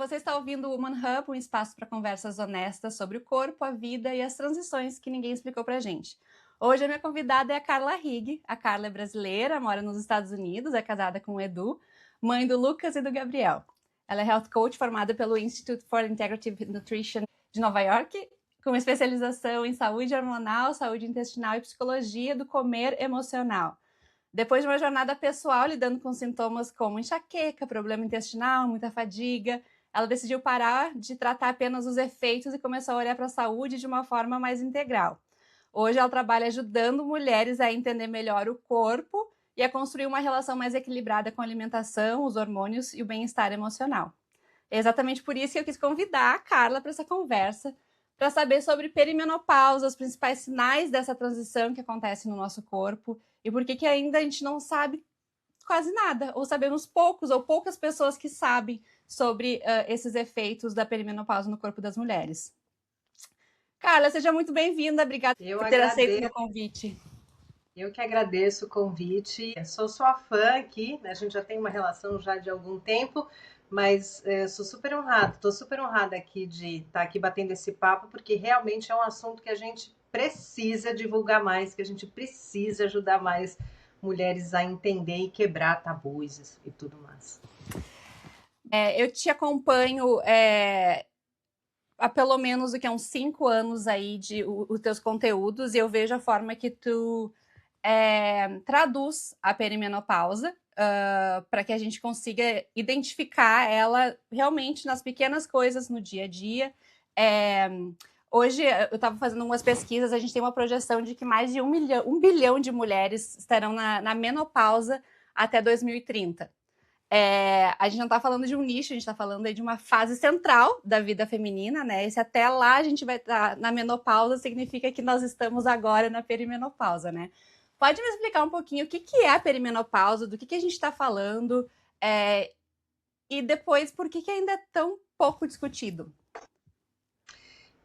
Você está ouvindo o Woman Hub, um espaço para conversas honestas sobre o corpo, a vida e as transições que ninguém explicou pra gente. Hoje a minha convidada é a Carla Rigg. A Carla é brasileira, mora nos Estados Unidos, é casada com o Edu, mãe do Lucas e do Gabriel. Ela é health coach formada pelo Institute for Integrative Nutrition de Nova York, com especialização em saúde hormonal, saúde intestinal e psicologia do comer emocional. Depois de uma jornada pessoal lidando com sintomas como enxaqueca, problema intestinal, muita fadiga, ela decidiu parar de tratar apenas os efeitos e começou a olhar para a saúde de uma forma mais integral. Hoje ela trabalha ajudando mulheres a entender melhor o corpo e a construir uma relação mais equilibrada com a alimentação, os hormônios e o bem-estar emocional. É exatamente por isso que eu quis convidar a Carla para essa conversa, para saber sobre perimenopausa, os principais sinais dessa transição que acontece no nosso corpo e por que ainda a gente não sabe quase nada, ou sabemos poucos ou poucas pessoas que sabem sobre esses efeitos da perimenopausa no corpo das mulheres. Carla, seja muito bem-vinda, obrigada por ter aceito o meu convite. Eu que agradeço o convite, sou sua fã aqui, né? A gente já tem uma relação já de algum tempo, mas sou super honrada, estou super honrada aqui de estar aqui batendo esse papo, porque realmente é um assunto que a gente precisa divulgar mais, que a gente precisa ajudar mais mulheres a entender e quebrar tabus e tudo mais. Eu te acompanho há pelo menos uns 5 anos aí de os teus conteúdos e eu vejo a forma que tu traduz a perimenopausa para que a gente consiga identificar ela realmente nas pequenas coisas no dia a dia. Hoje, eu estava fazendo algumas pesquisas, a gente tem uma projeção de que mais de 1 bilhão de mulheres estarão na menopausa até 2030. A gente não está falando de um nicho, a gente está falando de uma fase central da vida feminina, né? E se até lá a gente vai estar na menopausa, significa que nós estamos agora na perimenopausa, né? Pode me explicar um pouquinho o que é a perimenopausa, do que a gente está falando, e depois por que ainda é tão pouco discutido?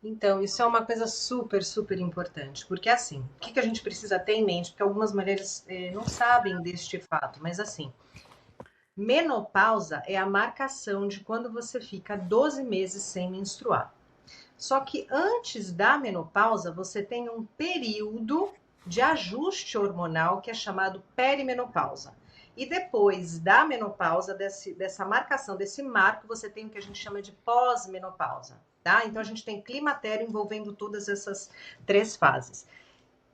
Então, isso é uma coisa super, super importante, porque assim, o que a gente precisa ter em mente, porque algumas mulheres não sabem deste fato, mas assim, menopausa é a marcação de quando você fica 12 meses sem menstruar. Só que antes da menopausa, você tem um período de ajuste hormonal que é chamado perimenopausa. E depois da menopausa, dessa marcação, desse marco, você tem o que a gente chama de pós-menopausa, tá? Então a gente tem climatério envolvendo todas essas 3 fases.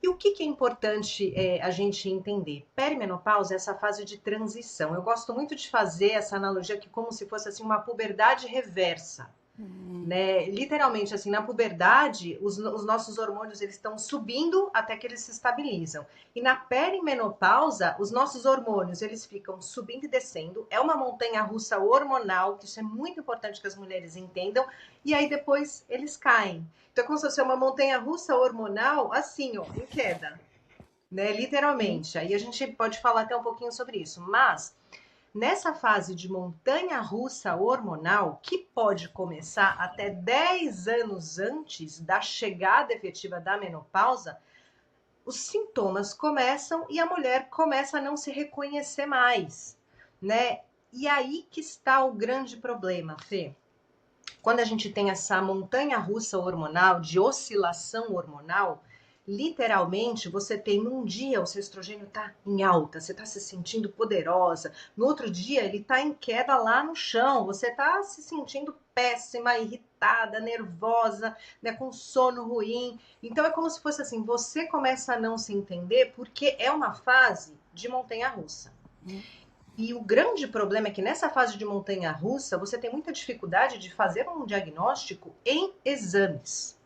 E o que é importante a gente entender? Perimenopausa é essa fase de transição. Eu gosto muito de fazer essa analogia que como se fosse assim uma puberdade reversa. Né? Literalmente, assim, na puberdade, os nossos hormônios eles estão subindo até que eles se estabilizam. E na perimenopausa, os nossos hormônios eles ficam subindo e descendo. É uma montanha-russa hormonal, que isso é muito importante que as mulheres entendam. E aí depois eles caem. Então é como se fosse uma montanha-russa hormonal, assim, ó, em queda. Né? Literalmente. Aí a gente pode falar até um pouquinho sobre isso. Mas nessa fase de montanha-russa hormonal, que pode começar até 10 anos antes da chegada efetiva da menopausa, os sintomas começam e a mulher começa a não se reconhecer mais, né? E aí que está o grande problema, Fê. Quando a gente tem essa montanha-russa hormonal, de oscilação hormonal, literalmente você tem um dia o seu estrogênio está em alta, você está se sentindo poderosa, no outro dia ele está em queda lá no chão, você está se sentindo péssima, irritada, nervosa, né, com sono ruim. Então é como se fosse assim, você começa a não se entender porque é uma fase de montanha-russa. E o grande problema é que nessa fase de montanha-russa você tem muita dificuldade de fazer um diagnóstico em exames.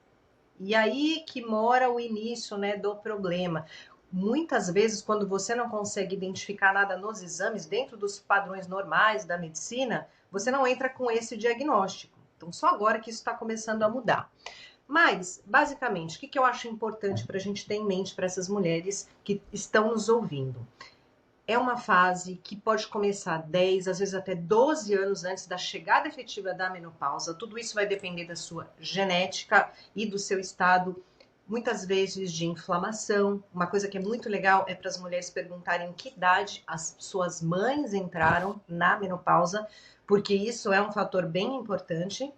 E aí que mora o início, né, do problema. Muitas vezes, quando você não consegue identificar nada nos exames, dentro dos padrões normais da medicina, você não entra com esse diagnóstico. Então, só agora que isso está começando a mudar. Mas, basicamente, o que eu acho importante para a gente ter em mente para essas mulheres que estão nos ouvindo? É uma fase que pode começar 10, às vezes até 12 anos antes da chegada efetiva da menopausa. Tudo isso vai depender da sua genética e do seu estado, muitas vezes de inflamação. Uma coisa que é muito legal é para as mulheres perguntarem em que idade as suas mães entraram na menopausa, porque isso é um fator bem importante.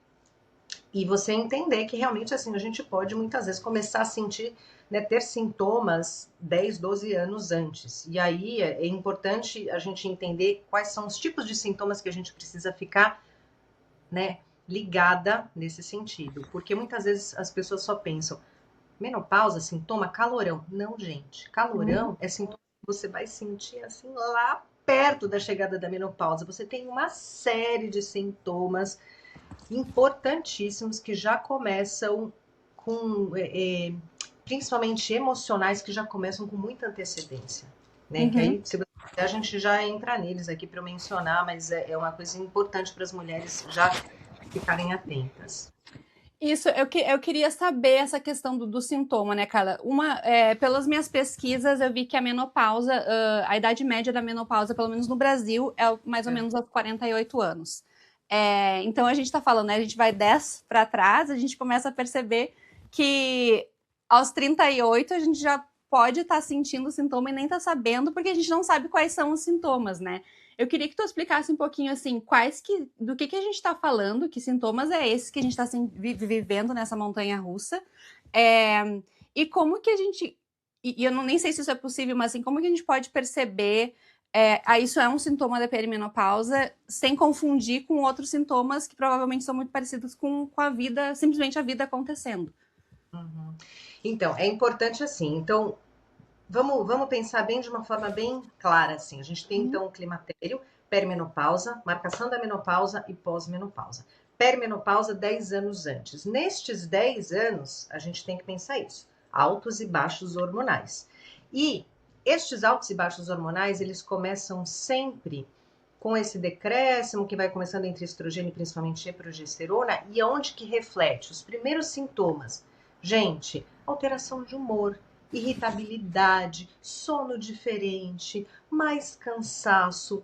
E você entender que realmente assim a gente pode muitas vezes começar a sentir, né, ter sintomas 10, 12 anos antes. E aí é importante a gente entender quais são os tipos de sintomas que a gente precisa ficar, né, ligada nesse sentido. Porque muitas vezes as pessoas só pensam, menopausa, sintoma, calorão. Não, gente, calorão é sintoma que você vai sentir assim lá perto da chegada da menopausa. Você tem uma série de sintomas importantíssimos que já começam com, principalmente emocionais, que já começam com muita antecedência, né? Que aí, se você quiser, a gente já entra neles aqui para eu mencionar, mas é uma coisa importante para as mulheres já ficarem atentas. Isso, eu queria saber essa questão do sintoma, né, Carla? Pelas minhas pesquisas, eu vi que a menopausa, a idade média da menopausa, pelo menos no Brasil, é mais ou menos aos 48 anos. Então a gente tá falando, né? A gente vai 10 para trás, a gente começa a perceber que aos 38 a gente já pode estar sentindo o sintoma e nem tá sabendo, porque a gente não sabe quais são os sintomas, né? Eu queria que tu explicasse um pouquinho assim, do que a gente está falando, que sintomas é esse que a gente está assim, vivendo nessa montanha russa, e como que a gente, e eu nem sei se isso é possível, mas assim, como que a gente pode perceber isso é um sintoma da perimenopausa, sem confundir com outros sintomas que provavelmente são muito parecidos com a vida, simplesmente a vida acontecendo. Uhum. Então, é importante assim. Então, vamos pensar bem de uma forma bem clara, assim. A gente tem, então, o climatério, perimenopausa, marcação da menopausa e pós-menopausa. Perimenopausa, 10 anos antes. Nestes 10 anos, a gente tem que pensar isso. Altos e baixos hormonais. E estes altos e baixos hormonais, eles começam sempre com esse decréscimo que vai começando entre estrogênio, principalmente e progesterona, e onde que reflete os primeiros sintomas? Gente, alteração de humor, irritabilidade, sono diferente, mais cansaço.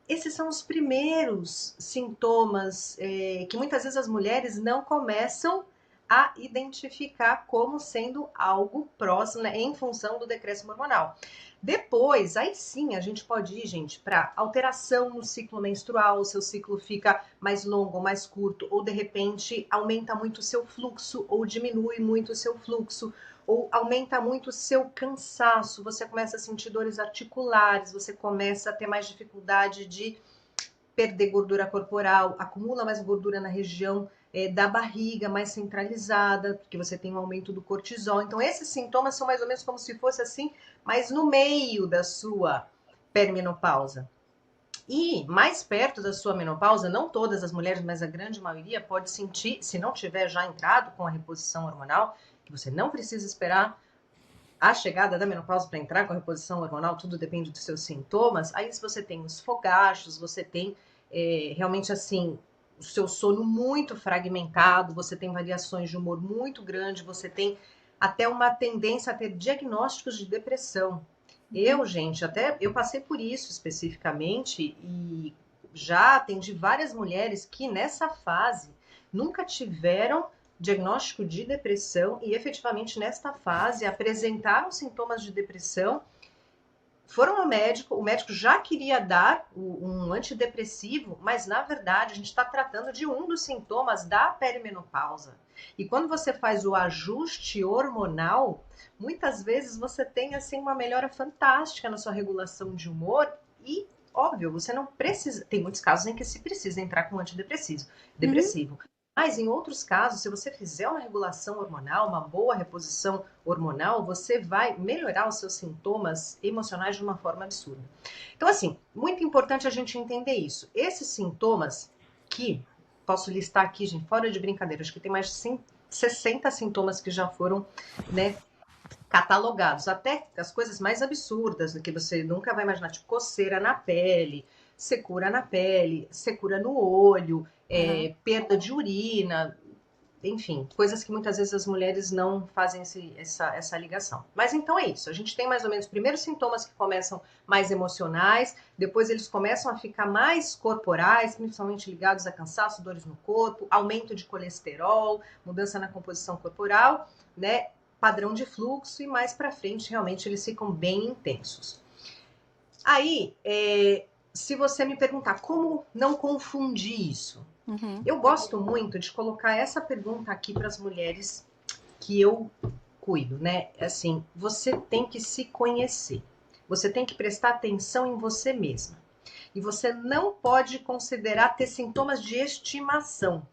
Esses são os primeiros sintomas que muitas vezes as mulheres não começam a identificar como sendo algo próximo, né, em função do decréscimo hormonal. Depois, aí sim, a gente pode ir, gente, para alteração no ciclo menstrual, o seu ciclo fica mais longo ou mais curto, ou de repente aumenta muito o seu fluxo, ou diminui muito o seu fluxo, ou aumenta muito o seu cansaço, você começa a sentir dores articulares, você começa a ter mais dificuldade de perder gordura corporal, acumula mais gordura na região da barriga, mais centralizada, porque você tem um aumento do cortisol. Então, esses sintomas são mais ou menos como se fosse assim, mas no meio da sua perimenopausa. E mais perto da sua menopausa, não todas as mulheres, mas a grande maioria pode sentir, se não tiver já entrado com a reposição hormonal, que você não precisa esperar a chegada da menopausa para entrar com a reposição hormonal, tudo depende dos seus sintomas. Aí se você tem os fogachos, você tem realmente assim o seu sono muito fragmentado, você tem variações de humor muito grande, você tem até uma tendência a ter diagnósticos de depressão. Gente, até eu passei por isso especificamente e já atendi várias mulheres que nessa fase nunca tiveram diagnóstico de depressão e efetivamente nesta fase apresentaram sintomas de depressão, foram ao médico, o médico já queria dar um antidepressivo, mas na verdade a gente está tratando de um dos sintomas da perimenopausa. E quando você faz o ajuste hormonal, muitas vezes você tem assim uma melhora fantástica na sua regulação de humor e óbvio, você não precisa, tem muitos casos em que se precisa entrar com depressivo. Mas em outros casos, se você fizer uma regulação hormonal, uma boa reposição hormonal, você vai melhorar os seus sintomas emocionais de uma forma absurda. Então, assim, muito importante a gente entender isso. Esses sintomas que posso listar aqui, gente, fora de brincadeira, acho que tem mais de 60 sintomas que já foram, né, catalogados, até as coisas mais absurdas, que você nunca vai imaginar, tipo coceira na pele, secura na pele, secura no olho, perda de urina, enfim, coisas que muitas vezes as mulheres não fazem essa ligação. Mas então é isso, a gente tem mais ou menos primeiros sintomas que começam mais emocionais, depois eles começam a ficar mais corporais, principalmente ligados a cansaço, dores no corpo, aumento de colesterol, mudança na composição corporal, né? Padrão de fluxo e mais para frente realmente eles ficam bem intensos. Aí, se você me perguntar como não confundir isso, eu gosto muito de colocar essa pergunta aqui para as mulheres que eu cuido, né? Assim, você tem que se conhecer. Você tem que prestar atenção em você mesma. E você não pode considerar ter sintomas de estimação.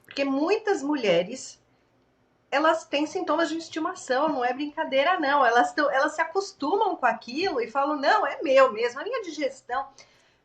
Porque muitas mulheres, elas têm sintomas de estimação, não é brincadeira, não. Elas se acostumam com aquilo e falam, não, é meu mesmo, a minha digestão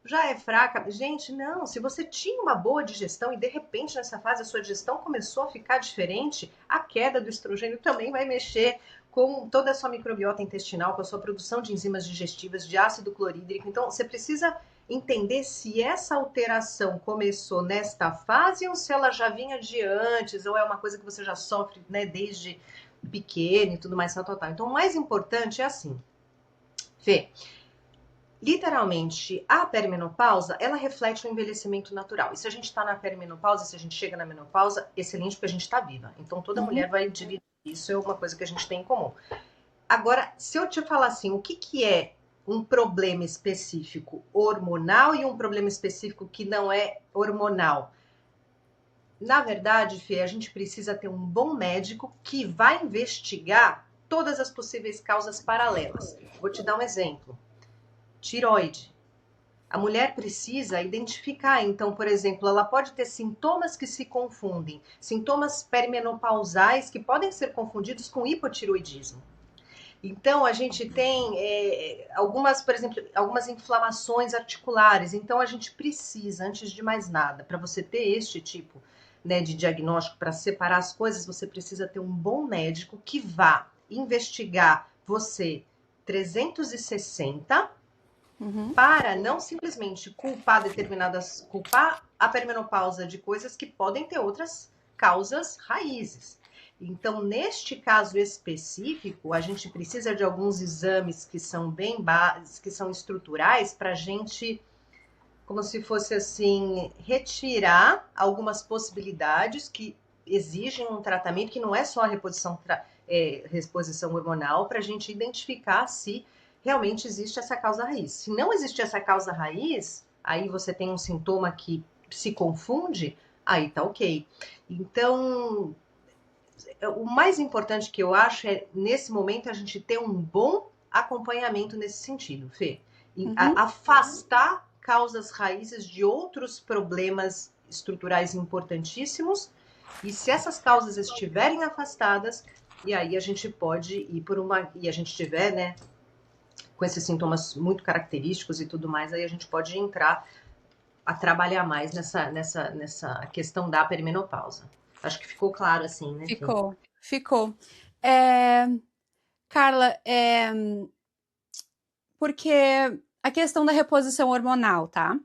já é fraca. Gente, não, se você tinha uma boa digestão e de repente nessa fase a sua digestão começou a ficar diferente, a queda do estrogênio também vai mexer com toda a sua microbiota intestinal, com a sua produção de enzimas digestivas, de ácido clorídrico. Então, você precisa entender se essa alteração começou nesta fase ou se ela já vinha de antes, ou é uma coisa que você já sofre, né, desde pequeno e tudo mais, tal. Então, o mais importante é assim, Fê, literalmente, a perimenopausa, ela reflete o envelhecimento natural. E se a gente está na perimenopausa, se a gente chega na menopausa, excelente, porque a gente está viva. Então, toda mulher vai dividir isso, é uma coisa que a gente tem em comum. Agora, se eu te falar assim, o que é um problema específico hormonal e um problema específico que não é hormonal? Na verdade, Fê, a gente precisa ter um bom médico que vai investigar todas as possíveis causas paralelas. Vou te dar um exemplo. Tiroide. A mulher precisa identificar, então, por exemplo, ela pode ter sintomas que se confundem, sintomas perimenopausais que podem ser confundidos com hipotiroidismo. Então, a gente tem algumas, por exemplo, algumas inflamações articulares. Então, a gente precisa, antes de mais nada, para você ter este tipo, né, de diagnóstico, para separar as coisas, você precisa ter um bom médico que vá investigar você 360 para não simplesmente culpar a perimenopausa de coisas que podem ter outras causas raízes. Então, neste caso específico, a gente precisa de alguns exames que são bem básicos, que são estruturais, para a gente, como se fosse assim, retirar algumas possibilidades que exigem um tratamento, que não é só a reposição hormonal, para a gente identificar se realmente existe essa causa raiz. Se não existe essa causa raiz, aí você tem um sintoma que se confunde, aí tá ok. Então, o mais importante que eu acho é, nesse momento, a gente ter um bom acompanhamento nesse sentido, Fê. E afastar causas raízes de outros problemas estruturais importantíssimos. E se essas causas estiverem afastadas, e aí a gente pode ir por uma... E a gente tiver, né, com esses sintomas muito característicos e tudo mais, aí a gente pode entrar a trabalhar mais nessa questão da perimenopausa. Acho que ficou claro assim, né? Ficou. Carla, porque a questão da reposição hormonal, tá?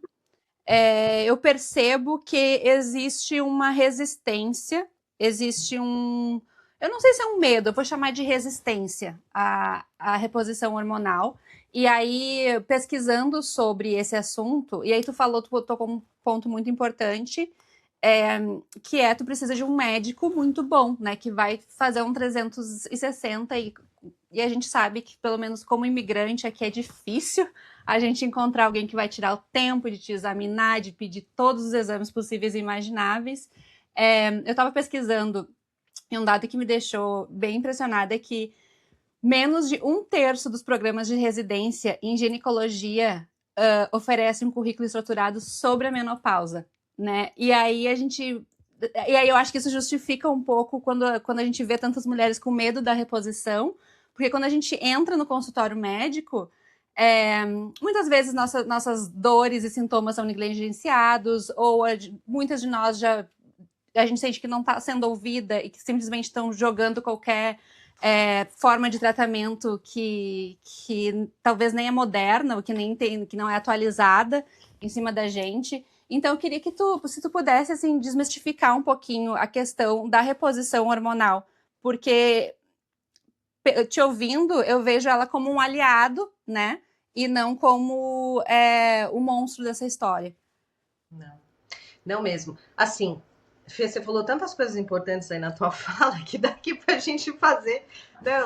Eu percebo que existe uma resistência, existe um... Eu não sei se é um medo, eu vou chamar de resistência à reposição hormonal. E aí, pesquisando sobre esse assunto, e aí tu tocou um ponto muito importante, que tu precisa de um médico muito bom, né? Que vai fazer um 360 e a gente sabe que, pelo menos como imigrante, aqui é difícil a gente encontrar alguém que vai tirar o tempo de te examinar, de pedir todos os exames possíveis e imagináveis. Eu estava pesquisando e um dado que me deixou bem impressionada é que menos de 1/3 dos programas de residência em ginecologia oferecem um currículo estruturado sobre a menopausa, né? E aí eu acho que isso justifica um pouco quando a gente vê tantas mulheres com medo da reposição, porque quando a gente entra no consultório médico, muitas vezes nossas dores e sintomas são negligenciados, ou muitas de nós a gente sente que não está sendo ouvida e que simplesmente estão jogando qualquer forma de tratamento que talvez nem é moderna, ou que não é atualizada em cima da gente. Então, eu queria que se tu pudesse, assim, desmistificar um pouquinho a questão da reposição hormonal, porque te ouvindo, eu vejo ela como um aliado, né? E não como o monstro dessa história. Não mesmo. Assim, Fê, você falou tantas coisas importantes aí na tua fala que dá aqui pra gente fazer, né,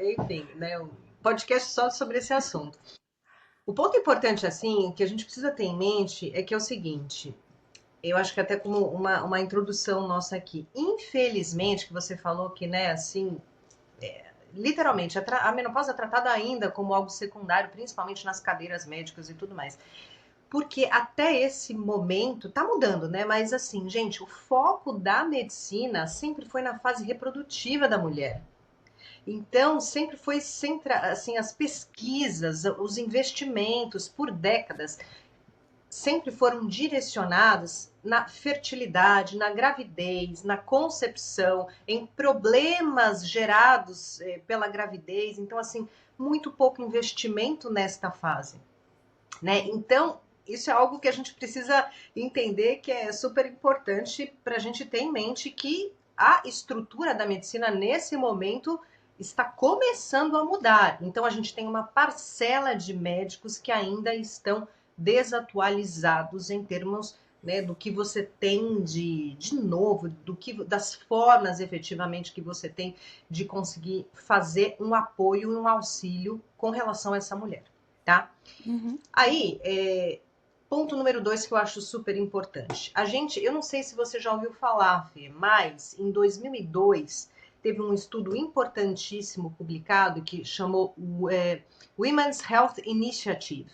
enfim, né, um podcast só sobre esse assunto. O ponto importante, assim, que a gente precisa ter em mente é que é o seguinte, eu acho que até como uma introdução nossa aqui, infelizmente, que você falou que, né, assim, literalmente, a menopausa é tratada ainda como algo secundário, principalmente nas cadeiras médicas e tudo mais. Porque até esse momento tá mudando, né? Mas assim, gente, o foco da medicina sempre foi na fase reprodutiva da mulher. Então, sempre foi assim, as pesquisas, os investimentos por décadas sempre foram direcionados na fertilidade, na gravidez, na concepção, em problemas gerados pela gravidez. Então, assim, muito pouco investimento nesta fase, né? Então, isso é algo que a gente precisa entender que é super importante para a gente ter em mente que a estrutura da medicina nesse momento está começando a mudar. Então, a gente tem uma parcela de médicos que ainda estão desatualizados em termos, né, do que você tem de novo, das formas efetivamente que você tem de conseguir fazer um apoio e um auxílio com relação a essa mulher, tá? Uhum. Aí, ponto número 2 que eu acho super importante. Eu não sei se você já ouviu falar, Fê, mas em 2002 teve um estudo importantíssimo publicado que chamou Women's Health Initiative,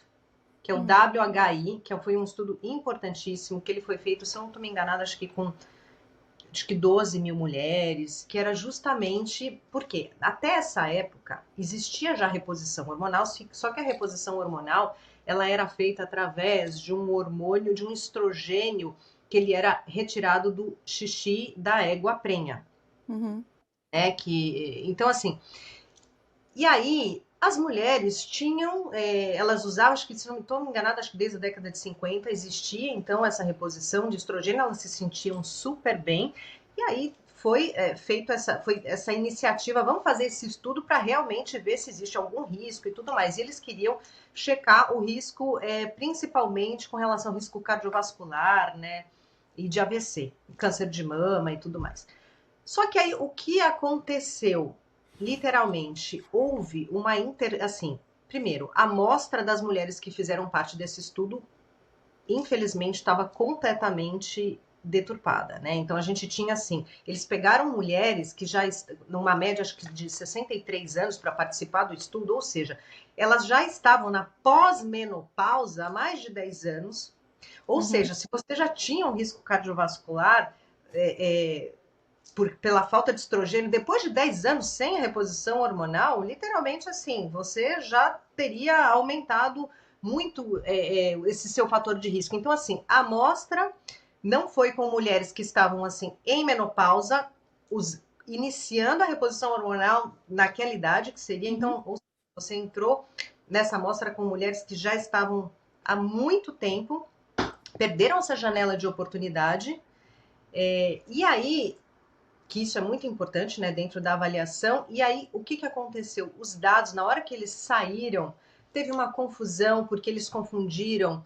que é o Uhum. WHI, que foi um estudo importantíssimo, que ele foi feito, se eu não estou me enganada, acho que 12 mil mulheres, que era justamente porque até essa época existia já reposição hormonal, só que a reposição hormonal ela era feita através de um hormônio, de um estrogênio que ele era retirado do xixi da égua prenha, Uhum. né? Então assim, e aí as mulheres tinham, elas usavam, acho que se não estou enganada, acho que desde a década de 50 existia então essa reposição de estrogênio, elas se sentiam super bem. E aí foi feito foi essa iniciativa, vamos fazer esse estudo para realmente ver se existe algum risco e tudo mais. E eles queriam checar o risco, principalmente com relação ao risco cardiovascular, né? E de AVC, câncer de mama e tudo mais. Só que aí o que aconteceu? Literalmente, houve assim, primeiro, a amostra das mulheres que fizeram parte desse estudo, infelizmente, estava completamente deturpada, né? Então a gente tinha assim, eles pegaram mulheres que já numa média acho que de 63 anos para participar do estudo, ou seja, elas já estavam na pós-menopausa há mais de 10 anos. Ou Uhum. seja, se você já tinha um risco cardiovascular, pela falta de estrogênio, depois de 10 anos sem a reposição hormonal, literalmente assim, você já teria aumentado muito esse seu fator de risco. Então, assim, a amostra não foi com mulheres que estavam assim em menopausa, iniciando a reposição hormonal naquela idade, que seria, Uhum. então, você entrou nessa amostra com mulheres que já estavam há muito tempo, perderam essa janela de oportunidade, e aí que isso é muito importante, né, dentro da avaliação. E aí, o que aconteceu? Os dados, na hora que eles saíram, teve uma confusão, porque eles confundiram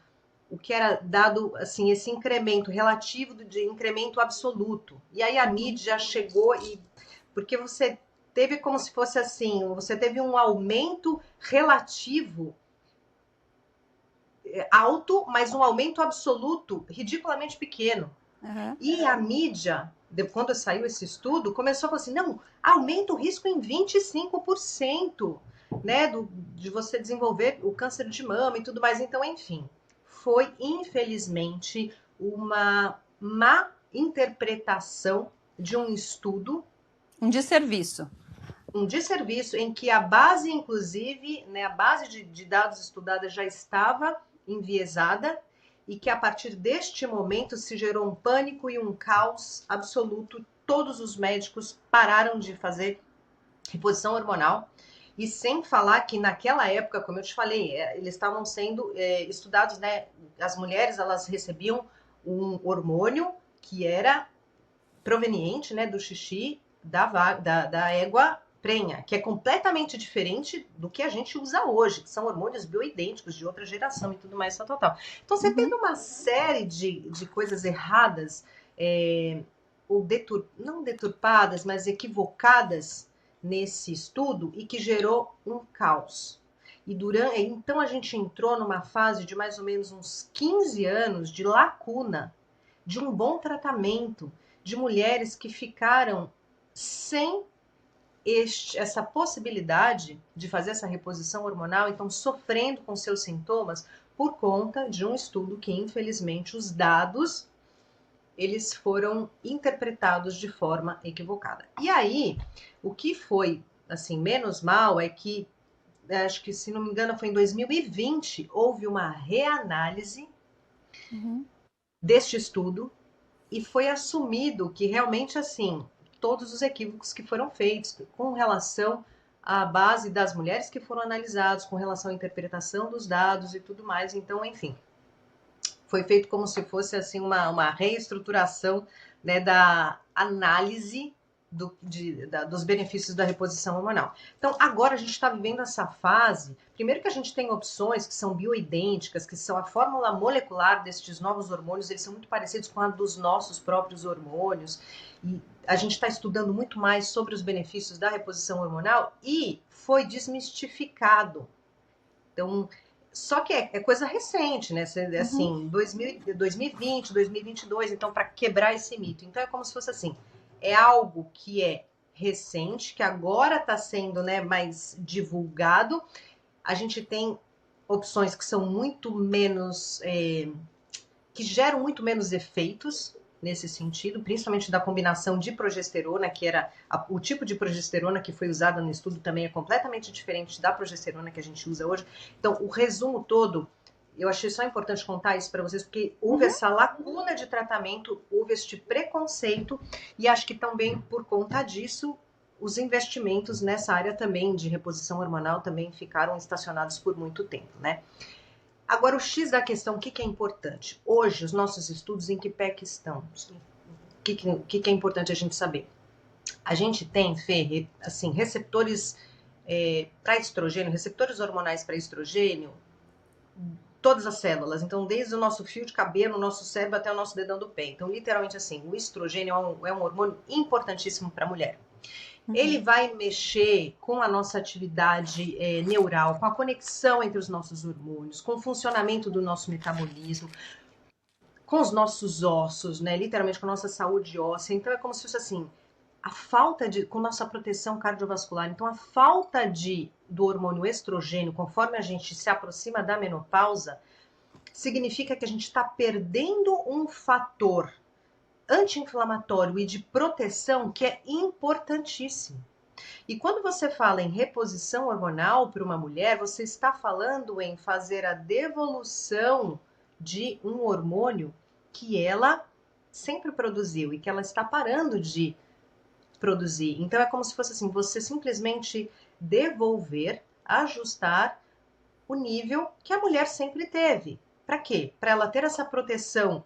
o que era dado, assim, esse incremento relativo de incremento absoluto. E aí a Uhum. mídia chegou porque você teve como se fosse assim, você teve um aumento relativo alto, mas um aumento absoluto ridiculamente pequeno. Uhum. E a mídia, quando saiu esse estudo, começou a falar assim: não, aumenta o risco em 25%, né, de você desenvolver o câncer de mama e tudo mais. Então, enfim, foi infelizmente uma má interpretação de um estudo, Um desserviço. um desserviço em que a base, inclusive, né, a base de dados estudadas já estava enviesada e que a partir deste momento se gerou um pânico e um caos absoluto. Todos os médicos pararam de fazer reposição hormonal. E sem falar que naquela época, como eu te falei, eles estavam sendo estudados, né? As mulheres elas recebiam um hormônio que era proveniente, né, do xixi da égua prenha, que é completamente diferente do que a gente usa hoje, que são hormônios bioidênticos de outra geração e tudo mais, tal, tal, tal. Então você Uhum. teve uma série de coisas erradas, ou não deturpadas, mas equivocadas nesse estudo e que gerou um caos. Então a gente entrou numa fase de mais ou menos uns 15 anos de lacuna, de um bom tratamento, de mulheres que ficaram sem essa possibilidade de fazer essa reposição hormonal, então sofrendo com seus sintomas por conta de um estudo que, infelizmente, os dados eles foram interpretados de forma equivocada. E aí, o que foi assim menos mal é que, acho que se não me engano foi em 2020, houve uma reanálise deste estudo e foi assumido que realmente assim todos os equívocos que foram feitos com relação à base das mulheres que foram analisadas, com relação à interpretação dos dados e tudo mais. Então, enfim, foi feito como se fosse assim uma reestruturação, né, da análise dos benefícios da reposição hormonal. Então, agora a gente está vivendo essa fase. Primeiro que a gente tem opções que são bioidênticas, que são a fórmula molecular destes novos hormônios, eles são muito parecidos com a dos nossos próprios hormônios. E a gente está estudando muito mais sobre os benefícios da reposição hormonal e foi desmistificado. Então, só que é coisa recente, né? Assim, 2020, 2022, então, para quebrar esse mito. Então, é como se fosse assim, é algo que é recente, que agora está sendo, né, mais divulgado. A gente tem opções que são muito menos, que geram muito menos efeitos nesse sentido, principalmente da combinação de progesterona, que era o tipo de progesterona que foi usada no estudo também é completamente diferente da progesterona que a gente usa hoje. Então, o resumo todo, eu achei só importante contar isso para vocês, porque houve essa lacuna de tratamento, houve este preconceito, e acho que também por conta disso, os investimentos nessa área também de reposição hormonal também ficaram estacionados por muito tempo, né? Agora, o X da questão, o que é importante? Hoje, os nossos estudos em que pé que estão? O que é importante a gente saber? A gente tem, Fê, assim, receptores para estrogênio, receptores hormonais para estrogênio, todas as células. Então, desde o nosso fio de cabelo, o nosso cérebro até o nosso dedão do pé. Então, literalmente assim, o estrogênio é um hormônio importantíssimo para a mulher. Ele vai mexer com a nossa atividade neural, com a conexão entre os nossos hormônios, com o funcionamento do nosso metabolismo, com os nossos ossos, né? Literalmente com a nossa saúde óssea. Então é como se fosse assim, com nossa proteção cardiovascular. Então a falta do hormônio estrogênio, conforme a gente se aproxima da menopausa, significa que a gente está perdendo um fator anti-inflamatório e de proteção que é importantíssimo. E quando você fala em reposição hormonal para uma mulher, você está falando em fazer a devolução de um hormônio que ela sempre produziu e que ela está parando de produzir. Então é como se fosse assim, você simplesmente devolver, ajustar o nível que a mulher sempre teve. Para quê? Para ela ter essa proteção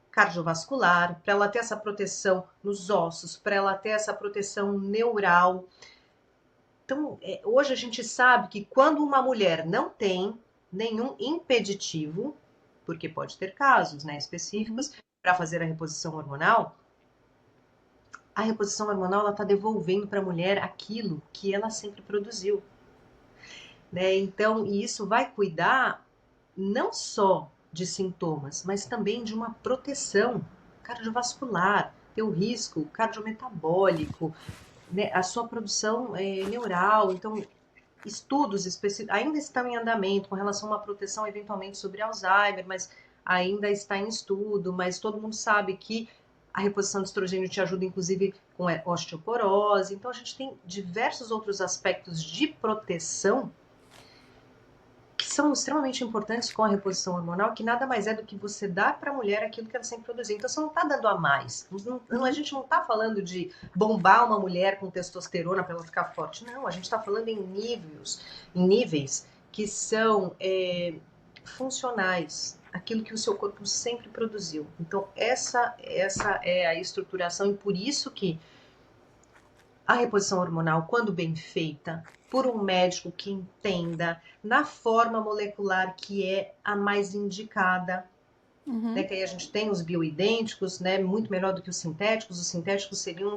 cardiovascular, para ela ter essa proteção nos ossos, para ela ter essa proteção neural. Então, hoje a gente sabe que quando uma mulher não tem nenhum impeditivo, porque pode ter casos, né, específicos, para fazer a reposição hormonal ela está devolvendo para a mulher aquilo que ela sempre produziu. Né? Então, e isso vai cuidar não só de sintomas, mas também de uma proteção cardiovascular, teu risco cardiometabólico, né, a sua produção neural. Então, estudos ainda estão em andamento com relação a uma proteção eventualmente sobre Alzheimer, mas ainda está em estudo, mas todo mundo sabe que a reposição de estrogênio te ajuda inclusive com osteoporose. Então, a gente tem diversos outros aspectos de proteção que são extremamente importantes com a reposição hormonal, que nada mais é do que você dar para a mulher aquilo que ela sempre produziu. Então, você não está dando a mais. A gente não está falando de bombar uma mulher com testosterona para ela ficar forte. Não, a gente está falando em níveis que são funcionais, aquilo que o seu corpo sempre produziu. Então, essa é a estruturação, e por isso que a reposição hormonal, quando bem feita por um médico que entenda na forma molecular que é a mais indicada, né? Que aí a gente tem os bioidênticos, né? Muito melhor do que os sintéticos seriam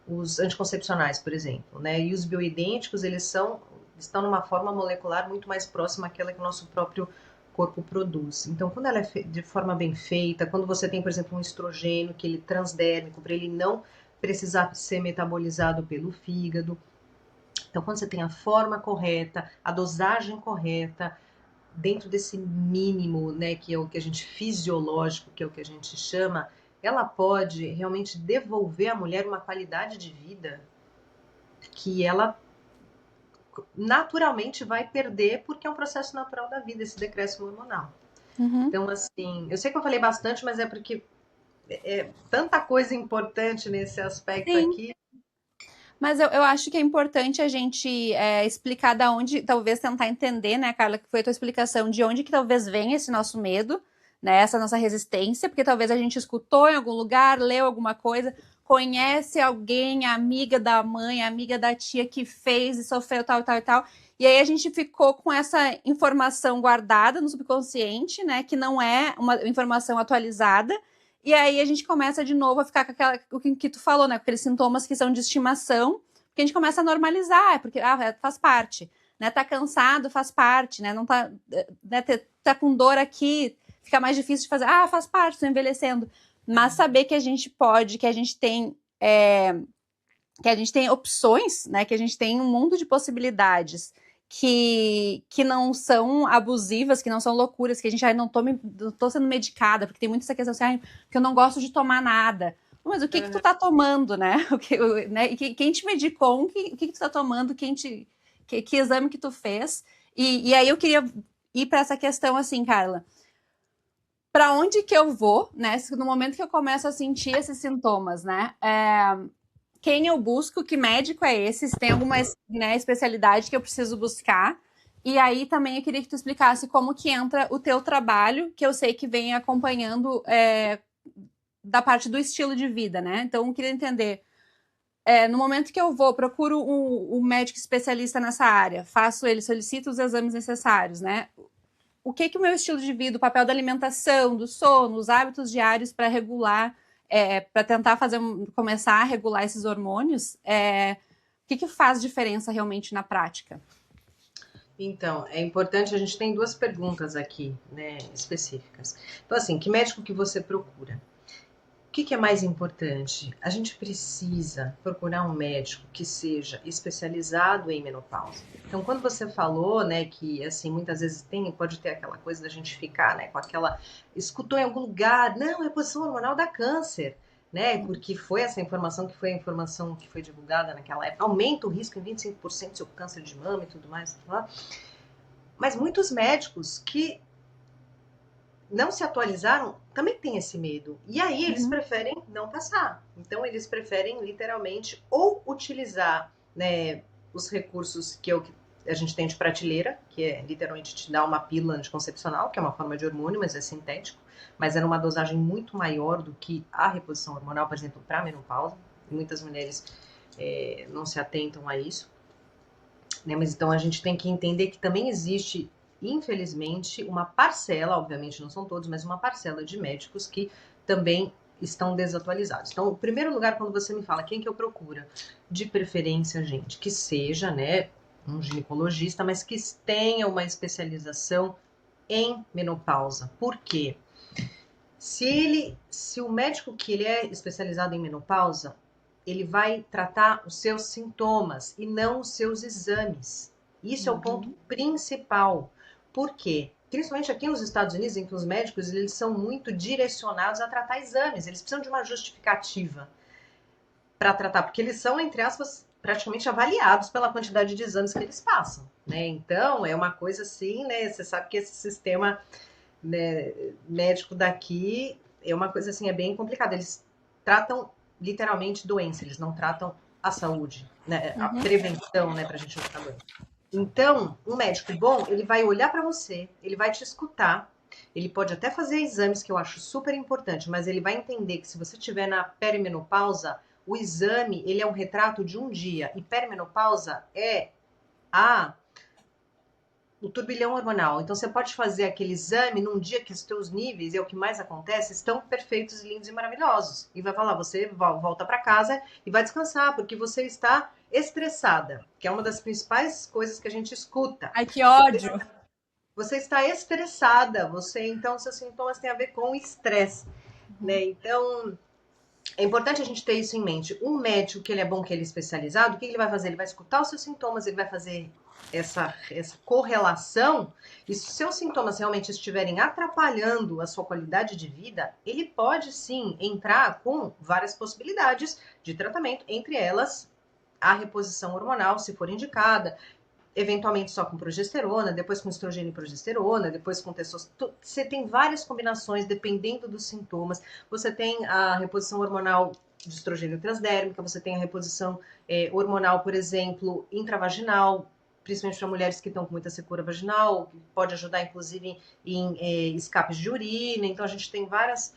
os anticoncepcionais, por exemplo, né? E os bioidênticos, eles são estão numa forma molecular muito mais próxima àquela que o nosso próprio corpo produz. Então, quando ela é de forma bem feita, quando você tem, por exemplo, um estrogênio que ele é transdérmico, para ele não precisar ser metabolizado pelo fígado. Então, quando você tem a forma correta, a dosagem correta, dentro desse mínimo, né, que é o que a gente fisiológico, que é o que a gente chama, ela pode realmente devolver à mulher uma qualidade de vida que ela naturalmente vai perder, porque é um processo natural da vida, esse decréscimo hormonal. Uhum. Então, assim, eu sei que eu falei bastante, mas é porque é tanta coisa importante nesse aspecto Sim. aqui. Mas eu acho que é importante a gente explicar da onde, talvez tentar entender, né, Carla, que foi a tua explicação, de onde que talvez venha esse nosso medo, né, essa nossa resistência, porque talvez a gente escutou em algum lugar, leu alguma coisa, conhece alguém, amiga da mãe, amiga da tia que fez e sofreu tal, tal e tal, e aí a gente ficou com essa informação guardada no subconsciente, né, que não é uma informação atualizada, e aí a gente começa de novo a ficar com aquela, o que tu falou, né? Com aqueles sintomas que são de estimação, porque a gente começa a normalizar, porque faz parte, né? Tá cansado, faz parte, né? Não tá, né? Tá com dor aqui, fica mais difícil de fazer, faz parte, tô envelhecendo. Mas saber que a gente pode, que a gente tem opções, né? Que a gente tem um mundo de possibilidades que não são abusivas, que não são loucuras, que a gente não tô sendo medicada, porque tem muito essa questão assim, que eu não gosto de tomar nada. Mas o que tu tá tomando, né? Né? Quem te medicou, o que tu tá tomando, que exame que tu fez? E aí eu queria ir para essa questão assim, Carla. Para onde que eu vou, né? No momento que eu começo a sentir esses sintomas, né? Quem eu busco, que médico é esse, se tem alguma especialidade que eu preciso buscar. E aí também eu queria que tu explicasse como que entra o teu trabalho, que eu sei que vem acompanhando da parte do estilo de vida, né? Então eu queria entender, no momento que eu vou, procuro um médico especialista nessa área, solicito os exames necessários, né? O que o meu estilo de vida, o papel da alimentação, do sono, os hábitos diários para regular, para tentar começar a regular esses hormônios, o que faz diferença realmente na prática? Então, é importante, a gente tem duas perguntas aqui, né, específicas. Então, assim, que médico que você procura? O que é mais importante? A gente precisa procurar um médico que seja especializado em menopausa. Então, quando você falou, né, que assim muitas vezes pode ter aquela coisa da gente ficar, né, com aquela escutou em algum lugar, não, é reposição hormonal dá câncer, né? Porque foi essa informação que foi a informação que foi divulgada naquela época. Aumenta o risco em 25% seu câncer de mama e tudo mais. Tá? Mas muitos médicos que não se atualizaram também têm esse medo. E aí eles preferem não passar. Então eles preferem literalmente ou utilizar, né, os recursos que a gente tem de prateleira, que é literalmente te dar uma pílula anticoncepcional, que é uma forma de hormônio, mas é sintético, mas é numa dosagem muito maior do que a reposição hormonal, por exemplo, para menopausa. Muitas mulheres não se atentam a isso. Né? Mas então a gente tem que entender que também existe, infelizmente, uma parcela, obviamente não são todos, mas uma parcela de médicos que também estão desatualizados. Então, em primeiro lugar, quando você me fala quem que eu procuro, de preferência, gente, que seja, né, um ginecologista, mas que tenha uma especialização em menopausa. Por quê? Se o médico que ele é especializado em menopausa, ele vai tratar os seus sintomas e não os seus exames. Isso é o ponto principal. Por quê? Principalmente aqui nos Estados Unidos, em que os médicos eles são muito direcionados a tratar exames. Eles precisam de uma justificativa para tratar, porque eles são, entre aspas, praticamente avaliados pela quantidade de exames que eles passam. Né? Então, é uma coisa assim, né? Você sabe que esse sistema, né, médico daqui é uma coisa assim, é bem complicado. Eles tratam literalmente doença, eles não tratam a saúde, né? A prevenção, né, pra gente não ficar doente. Então, um médico bom, ele vai olhar para você, ele vai te escutar, ele pode até fazer exames que eu acho super importante, mas ele vai entender que se você estiver na perimenopausa, o exame, ele é um retrato de um dia, e perimenopausa é o turbilhão hormonal. Então você pode fazer aquele exame num dia que os teus níveis, é o que mais acontece, estão perfeitos, lindos e maravilhosos. E vai falar, você volta para casa e vai descansar, porque você está estressada, que é uma das principais coisas que a gente escuta. Ai, que ódio! Você está estressada, então seus sintomas têm a ver com estresse, né? Então, é importante a gente ter isso em mente. Um médico que ele é bom, que ele é especializado, o que ele vai fazer? Ele vai escutar os seus sintomas, ele vai fazer essa correlação, e se os seus sintomas realmente estiverem atrapalhando a sua qualidade de vida, ele pode sim entrar com várias possibilidades de tratamento, entre elas a reposição hormonal, se for indicada, eventualmente só com progesterona, depois com estrogênio e progesterona, depois com testosterona. Você tem várias combinações dependendo dos sintomas. Você tem a reposição hormonal de estrogênio transdérmica, você tem a reposição hormonal, por exemplo, intravaginal, principalmente para mulheres que estão com muita secura vaginal, que pode ajudar, inclusive, em escapes de urina. Então, a gente tem várias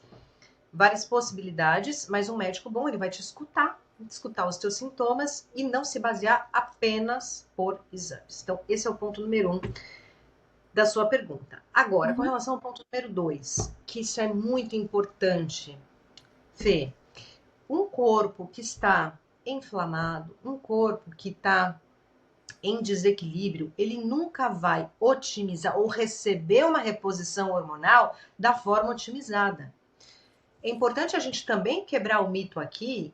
possibilidades, mas um médico bom, ele vai te escutar os teus sintomas e não se basear apenas por exames. Então, esse é o ponto número 1 da sua pergunta. Agora, com relação ao ponto número 2, que isso é muito importante, Fê, um corpo que está inflamado, um corpo que está em desequilíbrio, ele nunca vai otimizar ou receber uma reposição hormonal da forma otimizada. É importante a gente também quebrar o mito aqui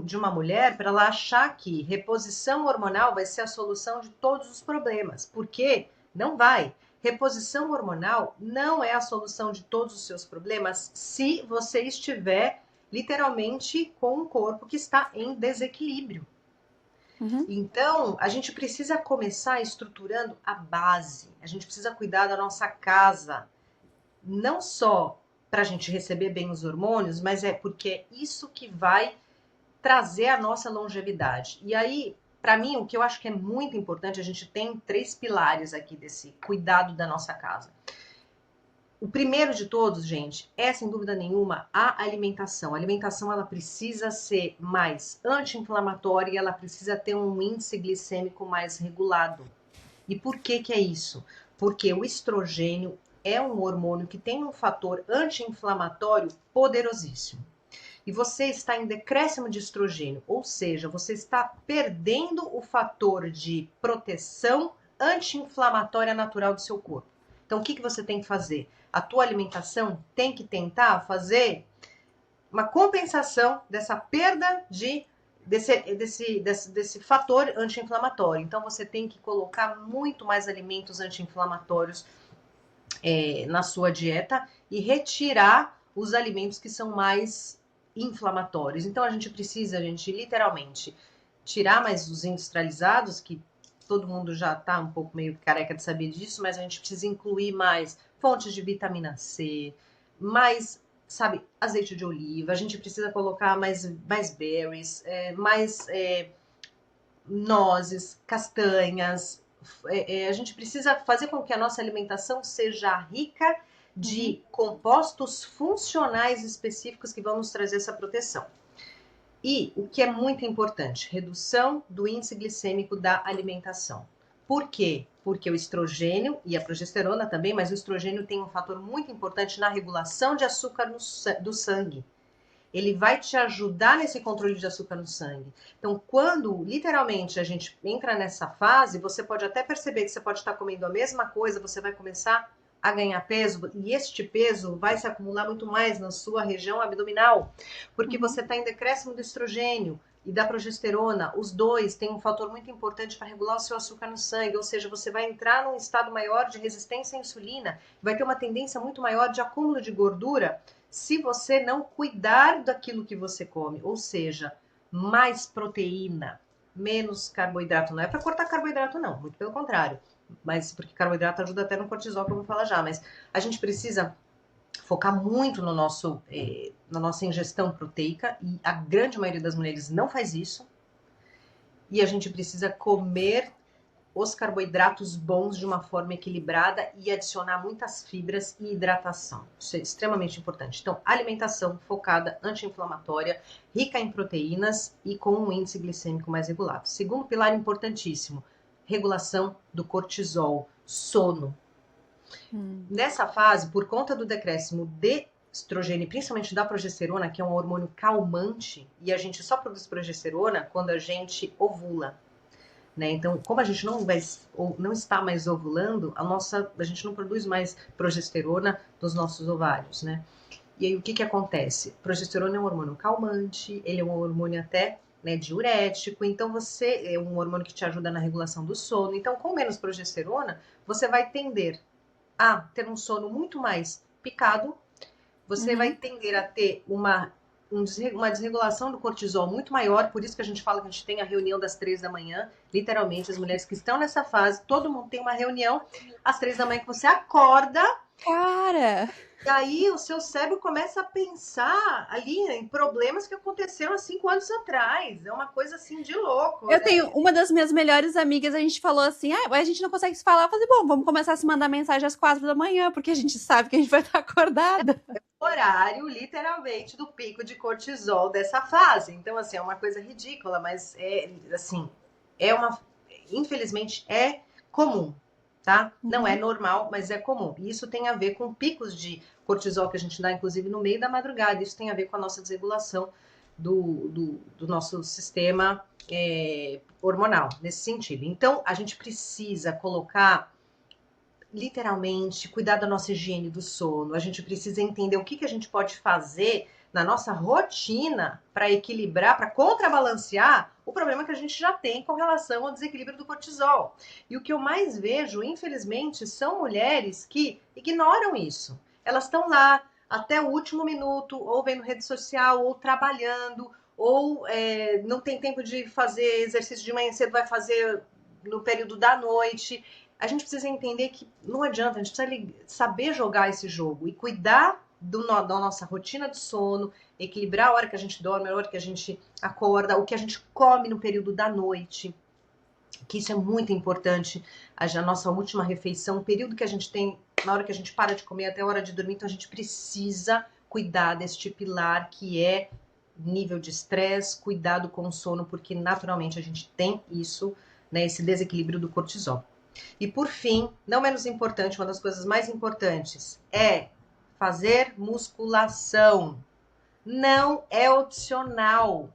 de uma mulher para ela achar que reposição hormonal vai ser a solução de todos os problemas, porque não vai. Reposição hormonal não é a solução de todos os seus problemas se você estiver literalmente com um corpo que está em desequilíbrio. Então, a gente precisa começar estruturando a base. A gente precisa cuidar da nossa casa, não só para a gente receber bem os hormônios, mas é porque é isso que vai trazer a nossa longevidade. E aí, para mim, o que eu acho que é muito importante, a gente tem 3 pilares aqui desse cuidado da nossa casa. O primeiro de todos, gente, é sem dúvida nenhuma a alimentação. A alimentação, ela precisa ser mais anti-inflamatória e ela precisa ter um índice glicêmico mais regulado. E por que que é isso? Porque o estrogênio é um hormônio que tem um fator anti-inflamatório poderosíssimo. E você está em decréscimo de estrogênio, ou seja, você está perdendo o fator de proteção anti-inflamatória natural do seu corpo. Então, o que você tem que fazer? A tua alimentação tem que tentar fazer uma compensação dessa perda desse fator anti-inflamatório. Então, você tem que colocar muito mais alimentos anti-inflamatórios na sua dieta e retirar os alimentos que são mais inflamatórios. Então, a gente precisa, literalmente, tirar mais os industrializados, que todo mundo já está um pouco meio careca de saber disso, mas a gente precisa incluir mais fontes de vitamina C, mais, sabe, azeite de oliva, a gente precisa colocar mais berries, mais nozes, castanhas. A gente precisa fazer com que a nossa alimentação seja rica de compostos funcionais específicos que vão nos trazer essa proteção. E o que é muito importante, redução do índice glicêmico da alimentação. Por quê? Porque o estrogênio e a progesterona também, mas o estrogênio tem um fator muito importante na regulação de açúcar do sangue. Ele vai te ajudar nesse controle de açúcar no sangue. Então, quando literalmente a gente entra nessa fase, você pode até perceber que você pode estar comendo a mesma coisa, você vai começar a ganhar peso, e este peso vai se acumular muito mais na sua região abdominal, porque você está em decréscimo do estrogênio e da progesterona. Os dois têm um fator muito importante para regular o seu açúcar no sangue, ou seja, você vai entrar num estado maior de resistência à insulina, vai ter uma tendência muito maior de acúmulo de gordura se você não cuidar daquilo que você come, ou seja, mais proteína, menos carboidrato. Não é para cortar carboidrato, não, muito pelo contrário. Mas porque carboidrato ajuda até no cortisol, que eu vou falar já. Mas a gente precisa focar muito no na nossa ingestão proteica, e a grande maioria das mulheres não faz isso. E a gente precisa comer os carboidratos bons de uma forma equilibrada e adicionar muitas fibras e hidratação. Isso é extremamente importante. Então, alimentação focada, anti-inflamatória, rica em proteínas e com um índice glicêmico mais regulado. Segundo pilar importantíssimo, regulação do cortisol, sono. Nessa fase, por conta do decréscimo de estrogênio, principalmente da progesterona, que é um hormônio calmante, e a gente só produz progesterona quando a gente ovula. Né? Então, como a gente não está mais ovulando, a gente não produz mais progesterona nos nossos ovários, né? E aí o que acontece? Progesterona é um hormônio calmante, ele é um hormônio até, né, diurético, então você é um hormônio que te ajuda na regulação do sono. Então, com menos progesterona, você vai tender a ter um sono muito mais picado, você vai tender a ter uma desregulação do cortisol muito maior, por isso que a gente fala que a gente tem a reunião das 3 da manhã, literalmente, as mulheres que estão nessa fase, todo mundo tem uma reunião às 3 da manhã que você acorda. Cara! E aí o seu cérebro começa a pensar ali em problemas que aconteceram há 5 anos atrás. É uma coisa assim de louco. Eu tenho uma das minhas melhores amigas, a gente falou assim, a gente não consegue se falar. Eu falei, bom, vamos começar a se mandar mensagem às 4 da manhã, porque a gente sabe que a gente vai estar acordada. É o horário, literalmente, do pico de cortisol dessa fase. Então, assim, é uma coisa ridícula, mas é assim, infelizmente, é comum, tá? Não é normal, mas é comum. E isso tem a ver com picos de cortisol que a gente dá, inclusive, no meio da madrugada. Isso tem a ver com a nossa desregulação do nosso sistema hormonal, nesse sentido. Então, a gente precisa colocar, literalmente, cuidar da nossa higiene do sono. A gente precisa entender o que a gente pode fazer na nossa rotina para equilibrar, para contrabalancear o problema que a gente já tem com relação ao desequilíbrio do cortisol. E o que eu mais vejo, infelizmente, são mulheres que ignoram isso. Elas estão lá até o último minuto, ou vendo rede social, ou trabalhando, ou não tem tempo de fazer exercício de manhã cedo, vai fazer no período da noite. A gente precisa entender que não adianta, a gente precisa saber jogar esse jogo e cuidar da nossa rotina de sono, equilibrar a hora que a gente dorme, a hora que a gente acorda, o que a gente come no período da noite, que isso é muito importante, a nossa última refeição, o período que a gente tem, na hora que a gente para de comer até a hora de dormir, então a gente precisa cuidar deste pilar que é nível de estresse, cuidado com o sono, porque naturalmente a gente tem isso, né, esse desequilíbrio do cortisol. E por fim, não menos importante, uma das coisas mais importantes é fazer musculação. Não é opcional,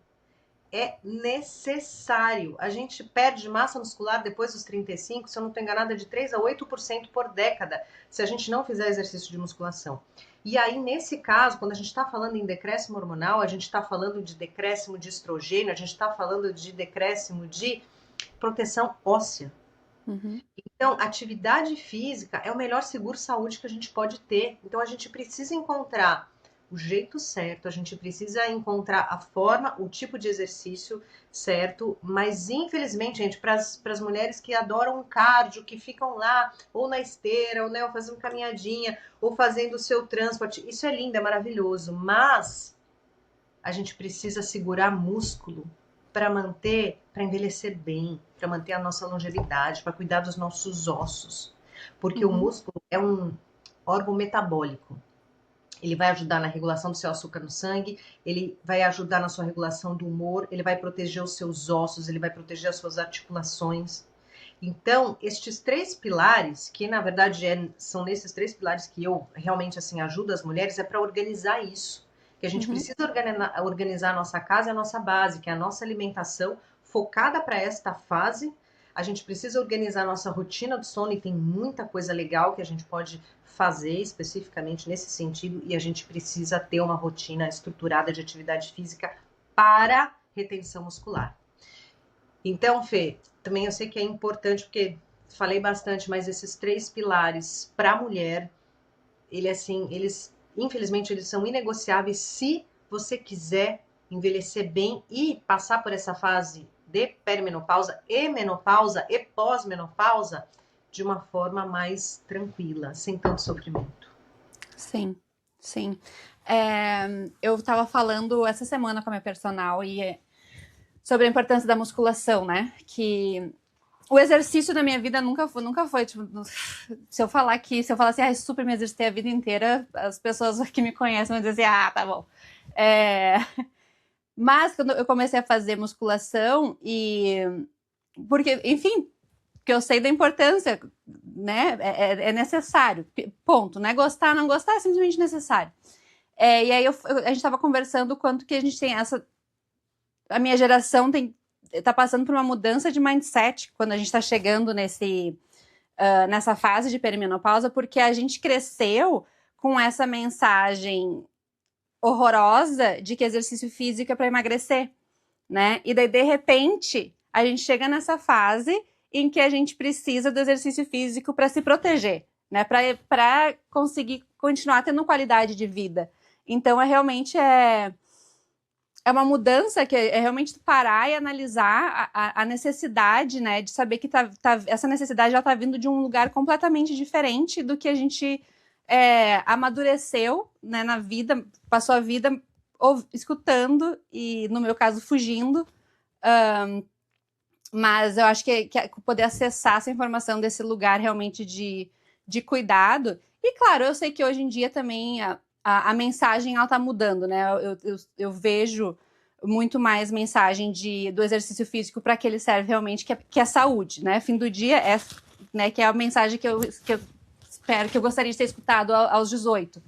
é necessário. A gente perde massa muscular depois dos 35, se eu não estou enganada, de 3 a 8% por década, se a gente não fizer exercício de musculação. E aí, nesse caso, quando a gente está falando em decréscimo hormonal, a gente está falando de decréscimo de estrogênio, a gente está falando de decréscimo de proteção óssea. Então, atividade física é o melhor seguro-saúde que a gente pode ter. Então, a gente precisa encontrar o jeito certo, a gente precisa encontrar a forma, o tipo de exercício certo, mas infelizmente, gente, para as mulheres que adoram cardio, que ficam lá, ou na esteira, ou, né, ou fazendo caminhadinha, ou fazendo o seu transporte, isso é lindo, é maravilhoso, mas a gente precisa segurar músculo para envelhecer bem, para manter a nossa longevidade, para cuidar dos nossos ossos. Porque o músculo é um órgão metabólico. Ele vai ajudar na regulação do seu açúcar no sangue, ele vai ajudar na sua regulação do humor, ele vai proteger os seus ossos, ele vai proteger as suas articulações. Então, estes 3 pilares, que na verdade são nesses 3 pilares que eu realmente assim ajudo as mulheres, é para organizar isso. Que a gente precisa organizar a nossa casa e a nossa base, que é a nossa alimentação focada para esta fase. A gente precisa organizar a nossa rotina do sono e tem muita coisa legal que a gente pode fazer especificamente nesse sentido, e a gente precisa ter uma rotina estruturada de atividade física para retenção muscular. Então, Fê, também eu sei que é importante, porque falei bastante, mas esses 3 pilares para a mulher, infelizmente, eles são inegociáveis se você quiser envelhecer bem e passar por essa fase de perimenopausa e menopausa e pós-menopausa de uma forma mais tranquila, sem tanto sofrimento. Sim, sim. Eu tava falando essa semana com a minha personal sobre a importância da musculação, né? Que o exercício na minha vida nunca foi tipo, se eu falar assim, super me exercitei a vida inteira, as pessoas que me conhecem vão dizer assim, tá bom. Mas quando eu comecei a fazer musculação porque, enfim, porque eu sei da importância, né? É necessário, ponto. Não é gostar, não gostar, é simplesmente necessário. E aí a gente estava conversando o quanto que a gente tem a minha geração tá passando por uma mudança de mindset quando a gente está chegando nessa fase de perimenopausa, porque a gente cresceu com essa mensagem horrorosa de que exercício físico é para emagrecer, né? E daí, de repente, a gente chega nessa fase em que a gente precisa do exercício físico para se proteger, né? Para conseguir continuar tendo qualidade de vida. Então, realmente é uma mudança que é realmente parar e analisar a necessidade, né, de saber que essa necessidade já está vindo de um lugar completamente diferente do que a gente amadureceu, né, na vida, passou a vida escutando e, no meu caso, fugindo. Mas eu acho que poder acessar essa informação desse lugar realmente de cuidado. E, claro, eu sei que hoje em dia também a mensagem ela tá mudando, né? Eu vejo muito mais mensagem do exercício físico para que ele serve realmente, que é saúde, né? Fim do dia né, que é a mensagem que eu espero, que eu gostaria de ter escutado aos 18.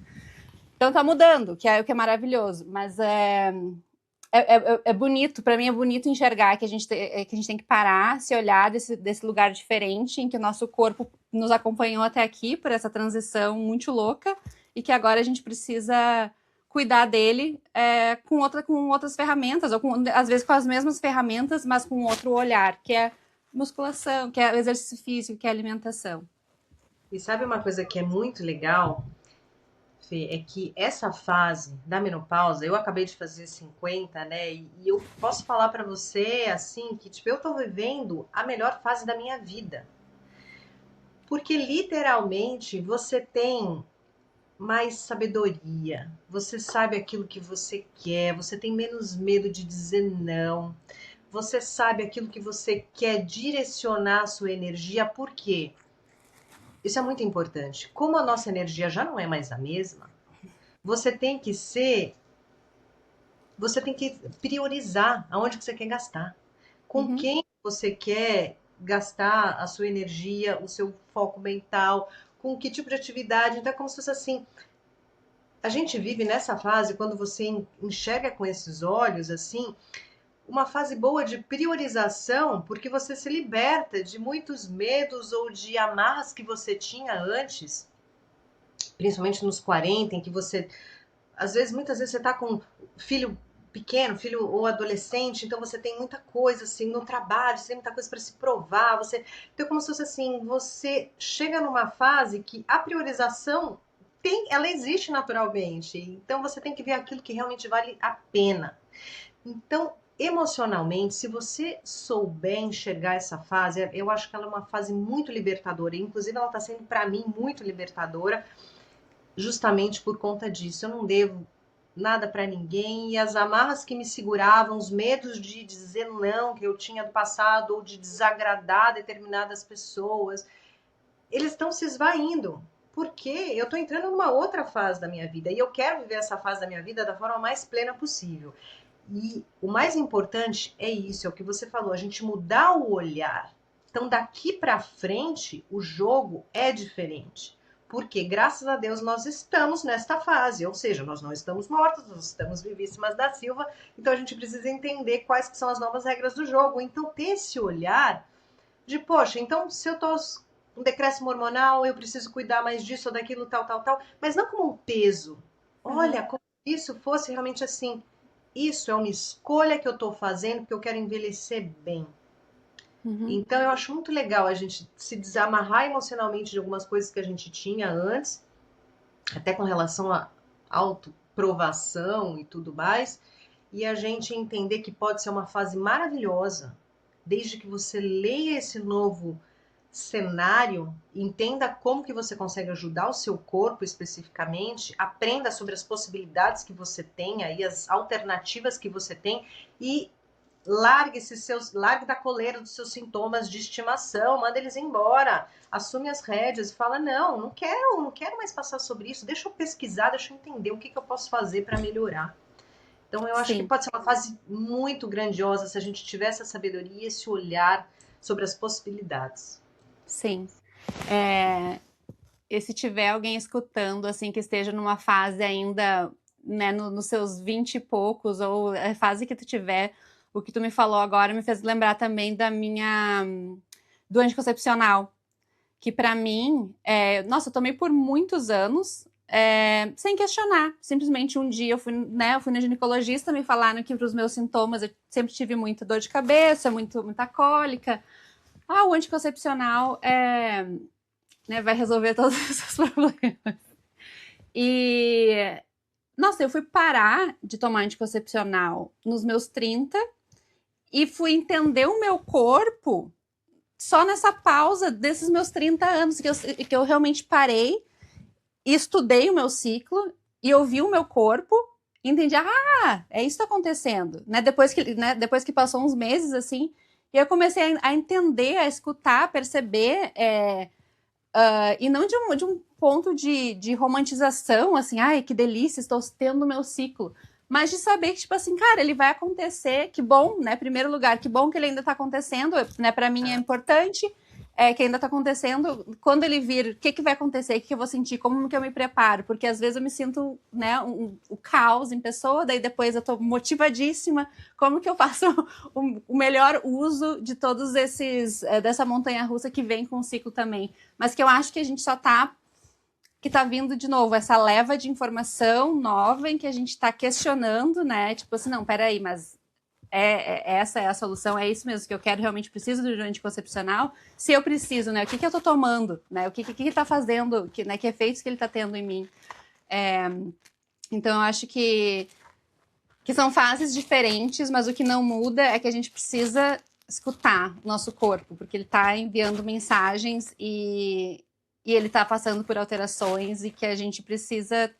Então tá mudando, que é maravilhoso, mas é bonito, para mim é bonito enxergar que a gente tem que parar, se olhar desse lugar diferente, em que o nosso corpo nos acompanhou até aqui por essa transição muito louca, e que agora a gente precisa cuidar dele com outras ferramentas, ou às vezes com as mesmas ferramentas, mas com outro olhar, que é musculação, que é o exercício físico, que é a alimentação. E sabe uma coisa que é muito legal, Fê, é que essa fase da menopausa, eu acabei de fazer 50, né? E eu posso falar pra você, assim, que tipo, eu tô vivendo a melhor fase da minha vida. Porque literalmente você tem mais sabedoria, você sabe aquilo que você quer, você tem menos medo de dizer não, você sabe aquilo que você quer direcionar a sua energia, por quê? Isso é muito importante. Como a nossa energia já não é mais a mesma, você tem que priorizar aonde que você quer gastar. Com quem você quer gastar a sua energia, o seu foco mental, com que tipo de atividade. Então é como se fosse assim, a gente vive nessa fase, quando você enxerga com esses olhos, assim, uma fase boa de priorização, porque você se liberta de muitos medos ou de amarras que você tinha antes, principalmente nos 40, em que você, muitas vezes você tá com filho pequeno, filho ou adolescente, então você tem muita coisa assim no trabalho, você tem muita coisa para se provar, então como se fosse assim, você chega numa fase que a priorização ela existe naturalmente, então você tem que ver aquilo que realmente vale a pena. Então, emocionalmente, se você souber enxergar essa fase, eu acho que ela é uma fase muito libertadora, inclusive ela está sendo para mim muito libertadora, justamente por conta disso. Eu não devo nada para ninguém e as amarras que me seguravam, os medos de dizer não que eu tinha do passado ou de desagradar determinadas pessoas, eles estão se esvaindo. Porque eu estou entrando numa outra fase da minha vida e eu quero viver essa fase da minha vida da forma mais plena possível. E o mais importante é isso, é o que você falou, a gente mudar o olhar. Então, daqui para frente, o jogo é diferente. Porque, graças a Deus, nós estamos nesta fase. Ou seja, nós não estamos mortos, nós estamos vivíssimas da Silva. Então, a gente precisa entender quais que são as novas regras do jogo. Então, ter esse olhar de, poxa, então, se eu estou com decréscimo hormonal, eu preciso cuidar mais disso ou daquilo, tal, tal, tal. Mas não como um peso. Olha, como se isso fosse realmente assim, isso é uma escolha que eu estou fazendo porque eu quero envelhecer bem. Então eu acho muito legal a gente se desamarrar emocionalmente de algumas coisas que a gente tinha antes, até com relação a autoprovação e tudo mais, e a gente entender que pode ser uma fase maravilhosa, desde que você leia esse novo cenário, entenda como que você consegue ajudar o seu corpo especificamente, aprenda sobre as possibilidades que você tem aí, as alternativas que você tem e largue da coleira dos seus sintomas de estimação, manda eles embora, assume as rédeas e fala, não quero mais passar sobre isso, deixa eu pesquisar, deixa eu entender o que eu posso fazer para melhorar. Então eu acho que pode ser uma fase muito grandiosa se a gente tiver essa sabedoria, esse olhar sobre as possibilidades. Sim. E se tiver alguém escutando, assim, que esteja numa fase ainda né, nos seus 20 e poucos, ou a fase que tu tiver, o que tu me falou agora me fez lembrar também do anticoncepcional, que pra mim, nossa, eu tomei por muitos anos, sem questionar. Simplesmente um dia eu fui no ginecologista, me falaram que para os meus sintomas eu sempre tive muita dor de cabeça, muita cólica. O anticoncepcional vai resolver todos esses problemas. E, nossa, eu fui parar de tomar anticoncepcional nos meus 30 e fui entender o meu corpo só nessa pausa desses meus 30 anos, que eu realmente parei, estudei o meu ciclo e ouvi o meu corpo, entendi, é isso que tá acontecendo, né? Depois que passou uns meses, assim, e eu comecei a entender, a escutar, a perceber, e não de um ponto de romantização, assim, ai, que delícia, estou tendo o meu ciclo, mas de saber que, tipo assim, cara, ele vai acontecer, que bom, né? Primeiro lugar, que bom que ele ainda tá acontecendo, né? Pra mim é importante, que ainda tá acontecendo. Quando ele vir, o que vai acontecer? O que eu vou sentir? Como que eu me preparo? Porque às vezes eu me sinto, né, o caos em pessoa, daí depois eu tô motivadíssima. Como que eu faço o melhor uso de todos esses, dessa montanha-russa que vem com o ciclo também? Mas que eu acho que a gente só tá vindo de novo essa leva de informação nova em que a gente está questionando, né? Tipo assim, não, peraí, mas essa é a solução, é isso mesmo que eu quero, realmente preciso do anticoncepcional? Se eu preciso, né? O que eu tô tomando, né? O que tá fazendo, que efeitos que ele tá tendo em mim? Então, eu acho que são fases diferentes, mas o que não muda é que a gente precisa escutar o nosso corpo, porque ele tá enviando mensagens e ele está passando por alterações e que a gente precisa